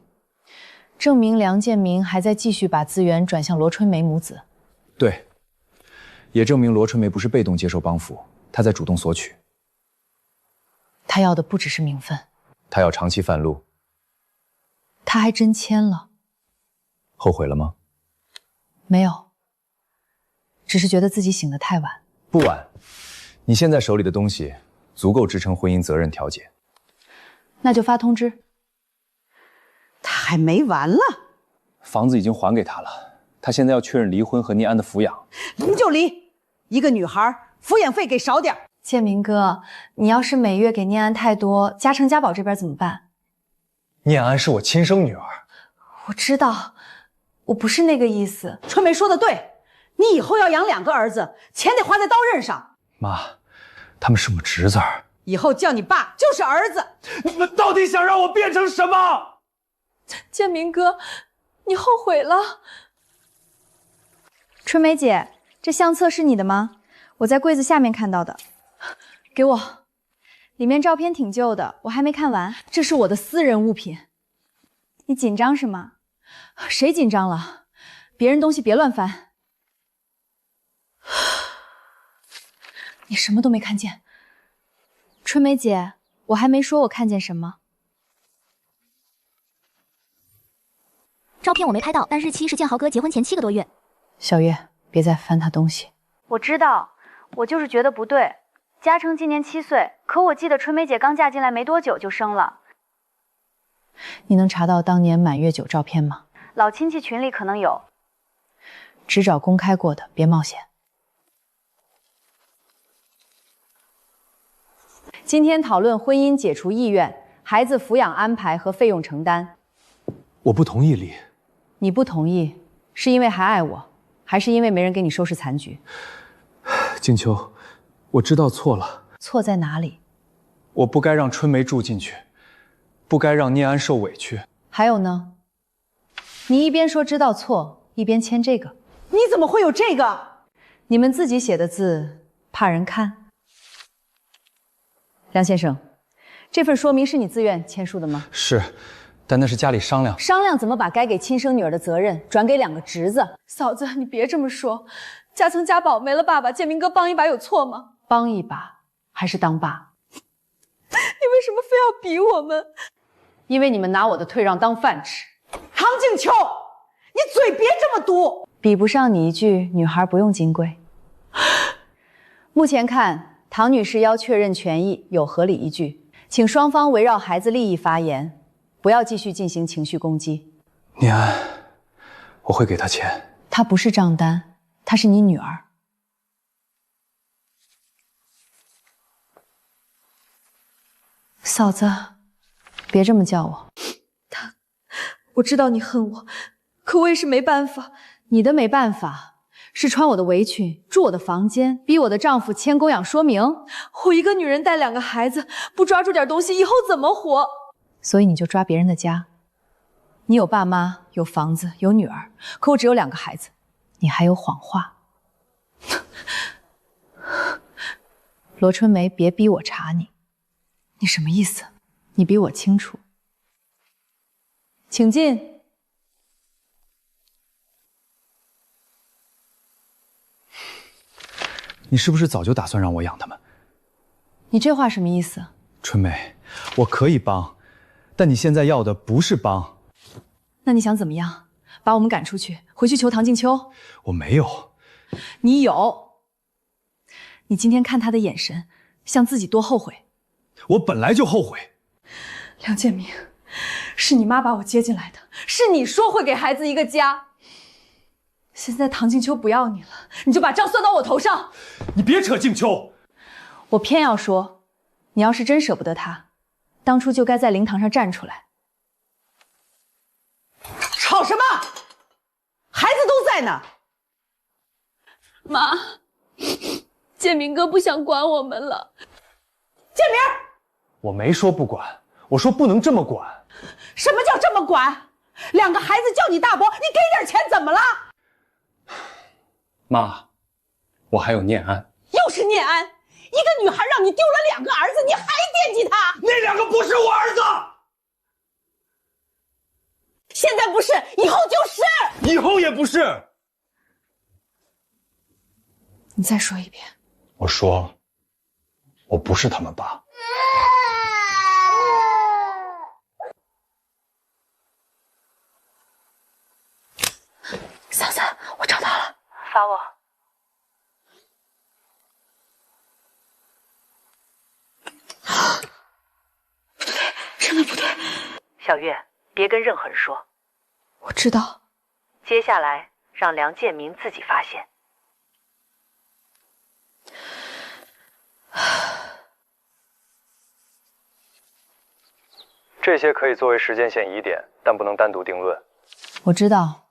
证明梁建明还在继续把资源转向罗春梅母子。对，也证明罗春梅不是被动接受帮扶，她在主动索取。她要的不只是名分，她要长期贩路。她还真签了。后悔了吗？没有，只是觉得自己醒得太晚。不晚，你现在手里的东西足够支撑婚姻责任调解。那就发通知。他还没完了。房子已经还给他了，他现在要确认离婚和念安的抚养。离就离，一个女孩抚养费给少点。建明哥，你要是每月给念安太多，家成家宝这边怎么办？念安是我亲生女儿。我知道，我不是那个意思。春梅说的对，你以后要养2个儿子，钱得花在刀刃上。妈，他们是我侄子儿，以后叫你爸就是儿子。你们到底想让我变成什么？建明哥，你后悔了。春梅姐，这相册是你的吗？我在柜子下面看到的。给我。里面照片挺旧的，我还没看完。这是我的私人物品。你紧张是吗？谁紧张了？别人东西别乱翻。你什么都没看见。春梅姐，我还没说我看见什么。照片我没拍到，但日期是建豪哥结婚前7个多月。小月，别再翻他东西。我知道，我就是觉得不对。嘉诚今年7岁，可我记得春梅姐刚嫁进来没多久就生了。你能查到当年满月酒照片吗？老亲戚群里可能有。只找公开过的，别冒险。今天讨论婚姻解除意愿、孩子抚养安排和费用承担。我不同意离。你不同意，是因为还爱我，还是因为没人给你收拾残局？静秋，我知道错了。错在哪里？我不该让春梅住进去，不该让念安受委屈。还有呢？你一边说知道错，一边签这个。你怎么会有这个？你们自己写的字，怕人看？梁先生，这份说明是你自愿签署的吗？是，但那是家里商量。商量怎么把该给亲生女儿的责任转给2个侄子？嫂子，你别这么说。嘉诚家宝没了爸爸，建明哥帮一把有错吗？帮一把还是当爸？你为什么非要逼我们？因为你们拿我的退让当饭吃。唐静秋，你嘴别这么毒。比不上你一句“女孩不用金贵”。目前看，唐女士要确认权益有合理依据，请双方围绕孩子利益发言，不要继续进行情绪攻击。念安，我会给他钱。她不是账单，她是你女儿。嫂子，别这么叫我。我知道你恨我，可我也是没办法。你的没办法是穿我的围裙，住我的房间，逼我的丈夫签供养说明。我一个女人带2个孩子，不抓住点东西，以后怎么活？所以你就抓别人的家。你有爸妈，有房子，有女儿，可我只有2个孩子，你还有谎话。罗春梅，别逼我查你。你什么意思？你比我清楚。请进。你是不是早就打算让我养他们？你这话什么意思？春梅，我可以帮，但你现在要的不是帮。那你想怎么样？把我们赶出去，回去求唐静秋？我没有。你有。你今天看他的眼神，像自己多后悔。我本来就后悔。梁建明，是你妈把我接进来的，是你说会给孩子一个家。现在唐静秋不要你了，你就把账算到我头上。你别扯静秋。我偏要说，你要是真舍不得他，当初就该在灵堂上站出来。吵什么？孩子都在呢。妈，建明哥不想管我们了。建明，我没说不管，我说不能这么管。什么叫这么管？2个孩子叫你大伯，你给点钱怎么了？妈，我还有念安。又是念安，一个女孩让你丢了2个儿子，你还惦记她？那2个不是我儿子。现在不是，以后就是。以后也不是。你再说一遍。我说，我不是他们爸。嫂子，我找到了，发我。不对，真的不对。小月，别跟任何人说。我知道。接下来让梁建明自己发现。这些可以作为时间线疑点，但不能单独定论。我知道，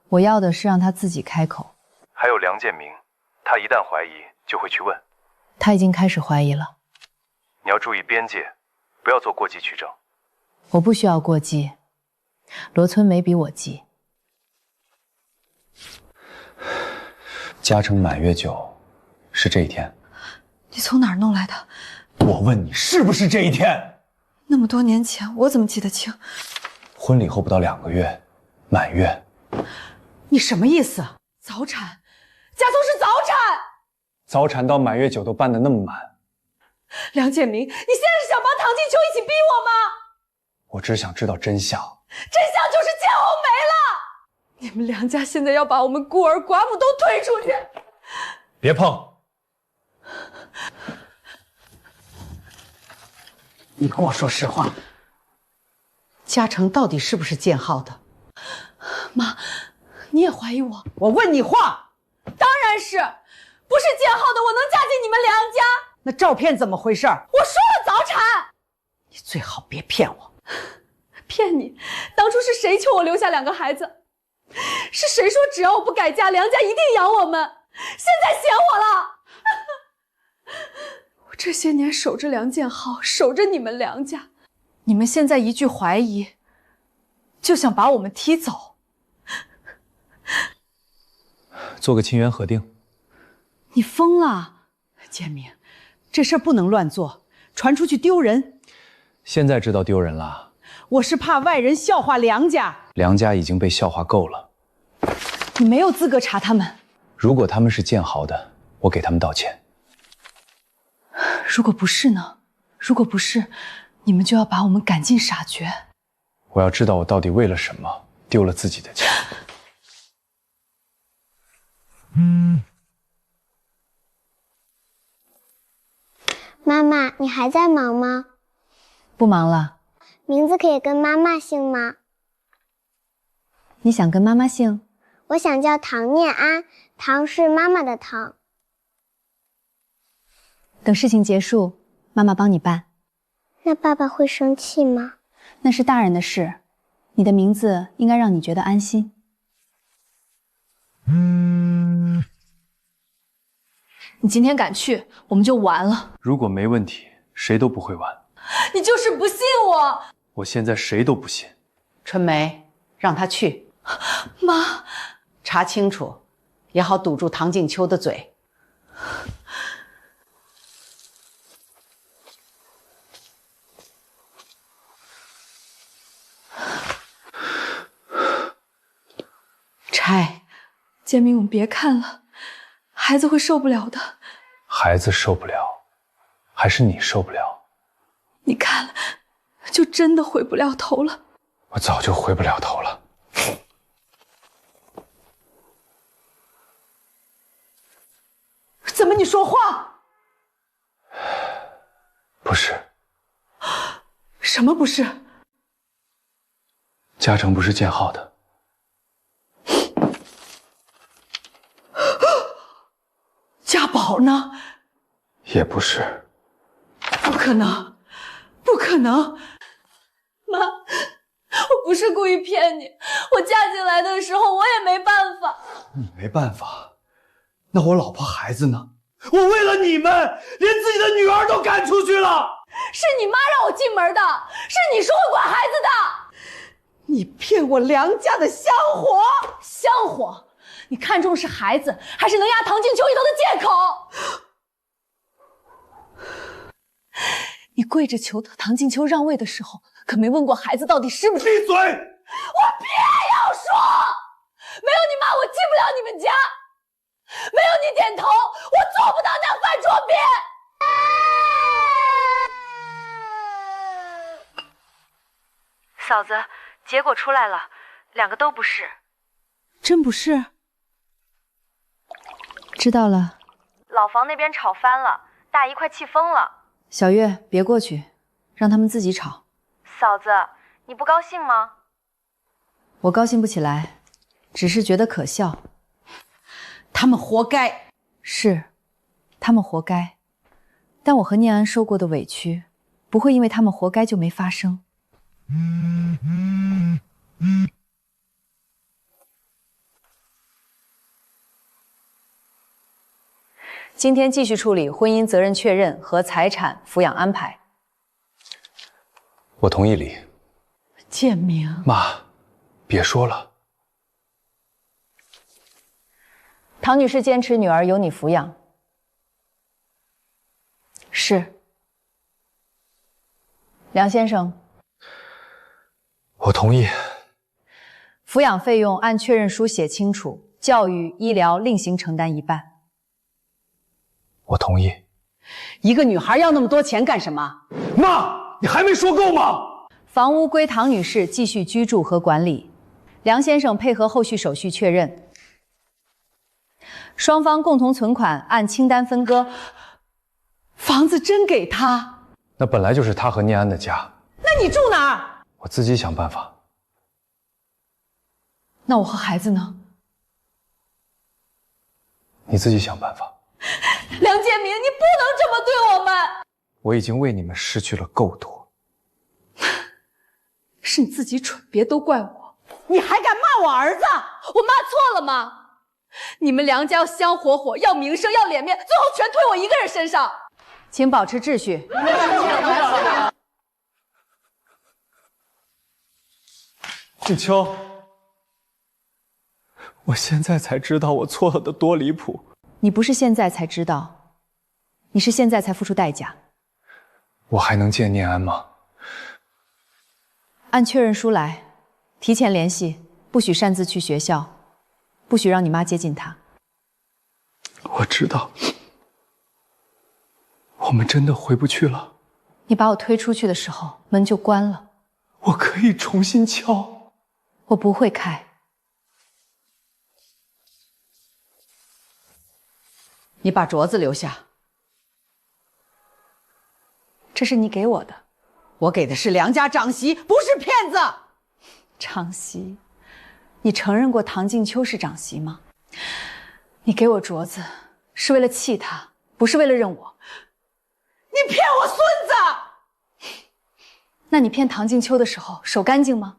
我要的是让他自己开口。还有梁建明，他一旦怀疑就会去问。他已经开始怀疑了。你要注意边界，不要做过激取证。我不需要过激，罗春梅比我急。嘉诚满月酒是这一天。你从哪儿弄来的？我问你，是不是这一天？那么多年前，我怎么记得清？婚礼后不到2个月，满月。你什么意思？早产，家聪是早产。早产到满月酒都办得那么满。梁建明，你现在是想帮唐静秋一起逼我吗？我只想知道真相。真相就是建红没你们梁家现在要把我们孤儿寡母都推出去！别碰！你跟我说实话，嘉诚到底是不是建浩的？妈，你也怀疑我？我问你话，当然是，不是建浩的，我能嫁进你们梁家？那照片怎么回事？我说了早产。你最好别骗我。骗你？当初是谁求我留下2个孩子？是谁说只要我不改嫁，梁家一定养我们？现在嫌我了！我这些年守着梁建浩，守着你们梁家，你们现在一句怀疑，就想把我们踢走？做个亲缘核定。你疯了，建明，这事儿不能乱做，传出去丢人。现在知道丢人了。我是怕外人笑话梁家。梁家已经被笑话够了。你没有资格查他们。如果他们是建豪的，我给他们道歉。如果不是呢？如果不是，你们就要把我们赶尽杀绝。我要知道我到底为了什么丢了自己的家。妈妈，你还在忙吗？不忙了。名字可以跟妈妈姓吗？你想跟妈妈姓？我想叫唐念安，唐是妈妈的唐。等事情结束，妈妈帮你办。那爸爸会生气吗？那是大人的事，你的名字应该让你觉得安心。你今天敢去，我们就完了。如果没问题，谁都不会完。你就是不信我。我现在谁都不信。春梅，让他去。妈，查清楚，也好堵住唐静秋的嘴。拆，建明，我们别看了，孩子会受不了的。孩子受不了，还是你受不了？你看了，就真的回不了头了。我早就回不了头了。怎么你说话？不是。什么不是？嘉诚不是建浩的。家宝呢？也不是。不可能，不可能！妈，我不是故意骗你，我嫁进来的时候我也没办法。你没办法，那我老婆孩子呢？我为了你们，连自己的女儿都赶出去了。是你妈让我进门的，是你说会管孩子的。你骗我梁家的香火，香火？你看中的是孩子，还是能压唐静秋一头的借口？你跪着求唐静秋让位的时候，可没问过孩子到底是不是？闭嘴！我别要说，没有你妈，我进不了你们家；没有你点头，我做不到那饭桌边。嫂子，结果出来了，2个都不是。真不是？知道了。老房那边吵翻了，大姨快气疯了。小月，别过去，让他们自己吵。嫂子，你不高兴吗？我高兴不起来，只是觉得可笑。他们活该。是，他们活该。但我和念安受过的委屈，不会因为他们活该就没发生。今天继续处理婚姻责任确认和财产抚养安排。我同意离。建明，妈，别说了。唐女士坚持女儿由你抚养。是。梁先生，我同意。抚养费用按确认书写清楚，教育、医疗另行承担一半。我同意。一个女孩要那么多钱干什么？妈，你还没说够吗？房屋归唐女士继续居住和管理，梁先生配合后续手续确认，双方共同存款按清单分割，房子真给他？那本来就是他和念安的家，那你住哪儿？我自己想办法。那我和孩子呢？你自己想办法。梁建明，你不能这么对我们！我已经为你们失去了够多。是你自己蠢，别都怪我。你还敢骂我儿子？我骂错了吗？你们梁家要香火火，要名声，要脸面，最后全推我一个人身上。请保持秩序。静秋，我现在才知道我错了的多离谱。你不是现在才知道，你是现在才付出代价。我还能见念安吗？按确认书来，提前联系，不许擅自去学校，不许让你妈接近她。我知道，我们真的回不去了。你把我推出去的时候，门就关了。我可以重新敲。我不会开。你把镯子留下。这是你给我的。我给的是梁家长媳，不是骗子。长媳，你承认过唐静秋是长媳吗？你给我镯子是为了气她，不是为了认我。你骗我孙子！那你骗唐静秋的时候手干净吗？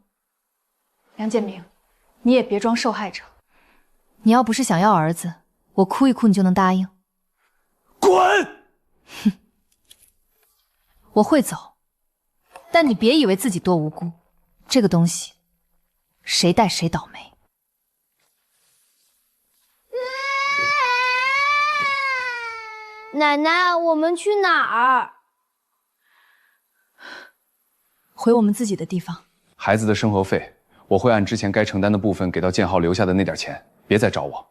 梁建明，你也别装受害者。你要不是想要儿子，我哭一哭你就能答应？滚！哼，我会走，但你别以为自己多无辜，这个东西，谁带谁倒霉。奶奶，我们去哪儿？回我们自己的地方。孩子的生活费，我会按之前该承担的部分给到建浩留下的那点钱，别再找我。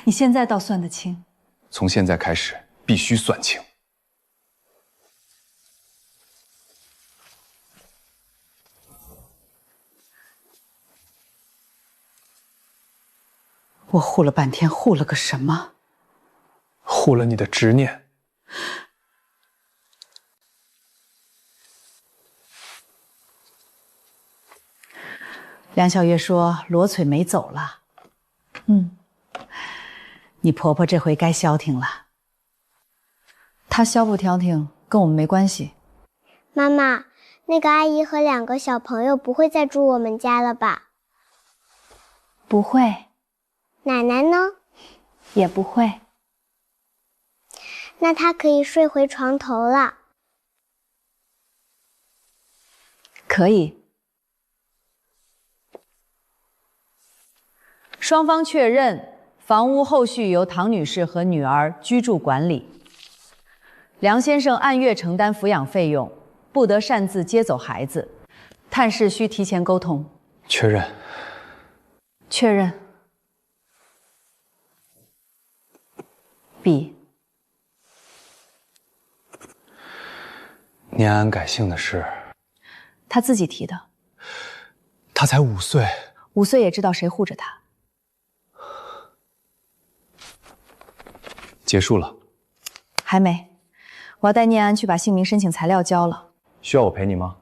你现在倒算得清。从现在开始，必须算清。我护了半天，护了个什么？护了你的执念。梁小月说罗翠梅走了。你婆婆这回该消停了。她消不消停跟我们没关系。妈妈，那个阿姨和2个小朋友不会再住我们家了吧？不会。奶奶呢？也不会。那她可以睡回床头了。可以。双方确认，房屋后续由唐女士和女儿居住管理。梁先生按月承担抚养费用，不得擅自接走孩子。探视需提前沟通。确认。确认。B。念安改姓的事，他自己提的。他才5岁，5岁也知道谁护着他。结束了。还没，我要带念安去把姓名申请材料交了。需要我陪你吗？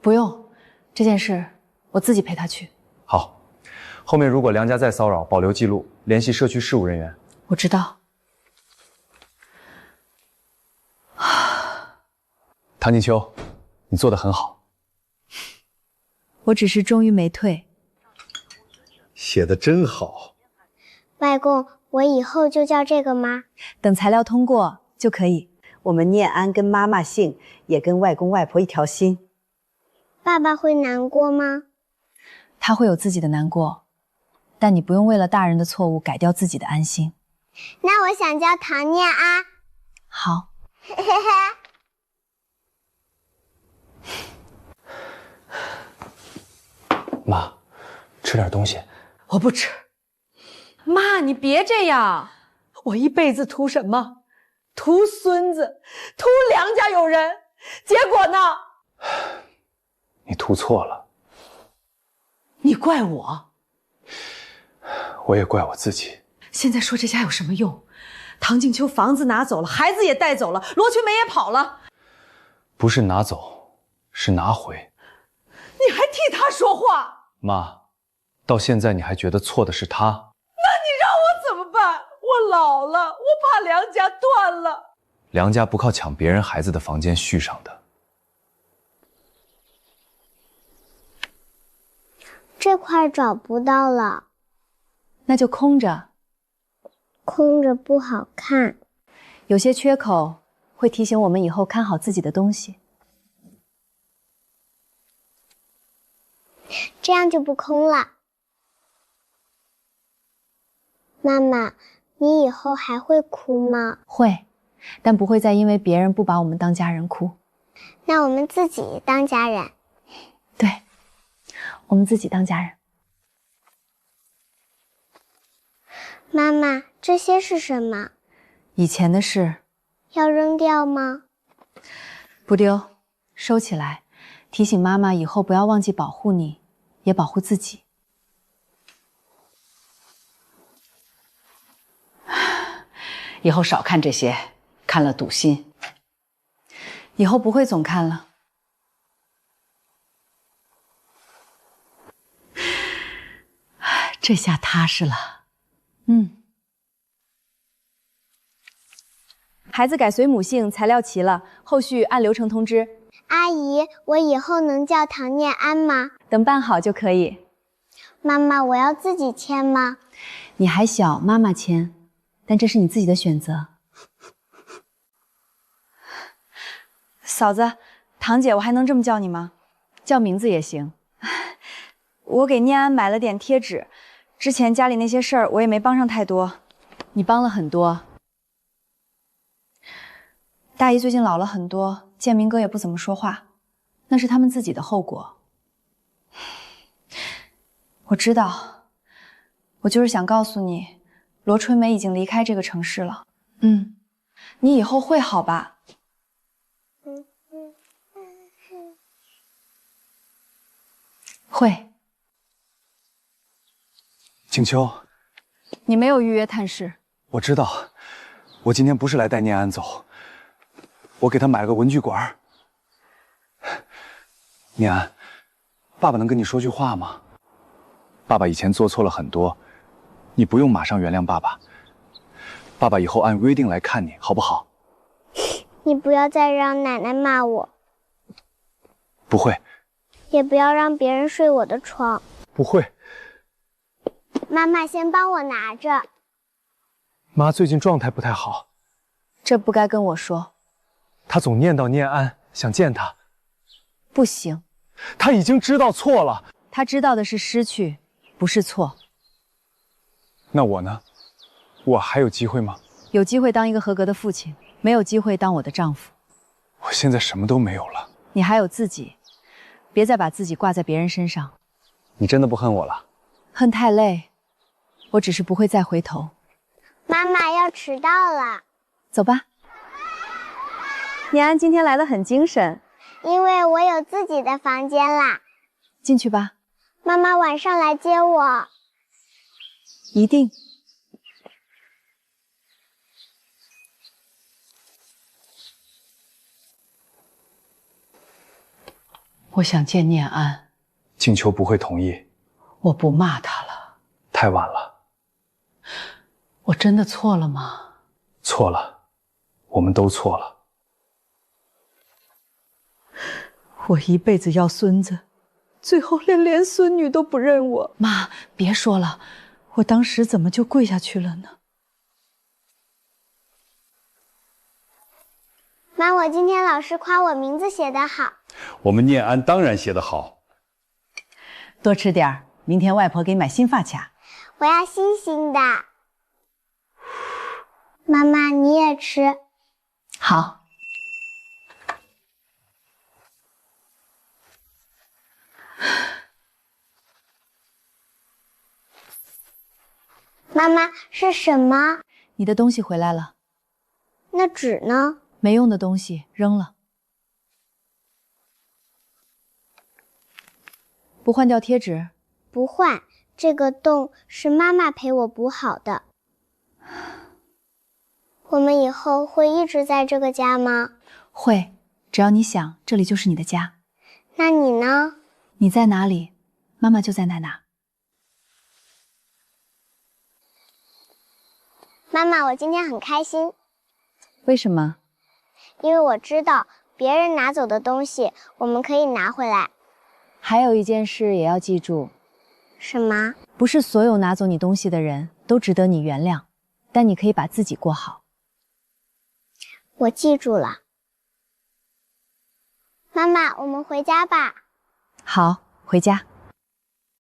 不用，这件事我自己陪他去。好，后面如果梁家再骚扰，保留记录，联系社区事务人员。我知道。唐静秋，你做得很好。我只是终于没退。写得真好。外公，我以后就叫这个吗？等材料通过就可以。我们念安跟妈妈姓，也跟外公外婆一条心。爸爸会难过吗？他会有自己的难过，但你不用为了大人的错误改掉自己的安心。那我想叫唐念安。好。妈，吃点东西。我不吃。妈，你别这样。我一辈子图什么？图孙子，图梁家有人。结果呢？你图错了。你怪我？我也怪我自己。现在说这些还有什么用？唐静秋房子拿走了，孩子也带走了，罗群梅也跑了。不是拿走，是拿回。你还替他说话？妈，到现在你还觉得错的是他？那你让我怎么办？我老了，我怕梁家断了。梁家不靠抢别人孩子的房间续上的。这块找不到了，那就空着。空着不好看，有些缺口会提醒我们以后看好自己的东西。这样就不空了。妈妈，你以后还会哭吗？会，但不会再因为别人不把我们当家人哭。那我们自己当家人。对，我们自己当家人。妈妈，这些是什么？以前的事。要扔掉吗？不丢，收起来，提醒妈妈以后不要忘记保护你，也保护自己。以后少看这些，看了堵心。以后不会总看了。这下踏实了。孩子改随母姓，材料齐了，后续按流程通知。阿姨，我以后能叫唐念安吗？等办好就可以。妈妈，我要自己签吗？你还小，妈妈签，但这是你自己的选择。嫂子，堂姐，我还能这么叫你吗？叫名字也行。我给念安买了点贴纸，之前家里那些事儿我也没帮上太多，你帮了很多。大姨最近老了很多，建明哥也不怎么说话，那是他们自己的后果。我知道，我就是想告诉你，罗春梅已经离开这个城市了。你以后会好吧？会。静秋，你没有预约探视。我知道，我今天不是来带念安走，我给他买了个文具馆。念安，爸爸能跟你说句话吗？爸爸以前做错了很多，你不用马上原谅爸爸。爸爸以后按约定来看你，好不好？你不要再让奶奶骂我。不会。也不要让别人睡我的床。不会。妈妈先帮我拿着。妈最近状态不太好。这不该跟我说。她总念叨念安，想见她。不行。她已经知道错了。她知道的是失去，不是错。那我呢？我还有机会吗？有机会当一个合格的父亲，没有机会当我的丈夫。我现在什么都没有了。你还有自己，别再把自己挂在别人身上。你真的不恨我了？恨太累，我只是不会再回头。妈妈要迟到了，走吧。念安今天来得很精神，因为我有自己的房间啦。进去吧。妈妈晚上来接我。一定。我想见念安。静秋不会同意。我不骂他了。太晚了。我真的错了吗？错了，我们都错了。我一辈子要孙子，最后连孙女都不认我。妈，别说了，我当时怎么就跪下去了呢？妈，我今天老师夸我名字写得好。我们念安当然写得好。多吃点儿，明天外婆给你买新发卡。我要星星的。妈妈，你也吃。好。妈妈，是什么？你的东西回来了。那纸呢？没用的东西扔了。不换掉贴纸，不换，这个洞是妈妈陪我补好的。我们以后会一直在这个家吗？会，只要你想，这里就是你的家。那你呢？你在哪里，妈妈就在哪。妈妈，我今天很开心。为什么？因为我知道别人拿走的东西，我们可以拿回来。还有一件事也要记住。什么？不是所有拿走你东西的人都值得你原谅，但你可以把自己过好。我记住了。妈妈，我们回家吧。好，回家。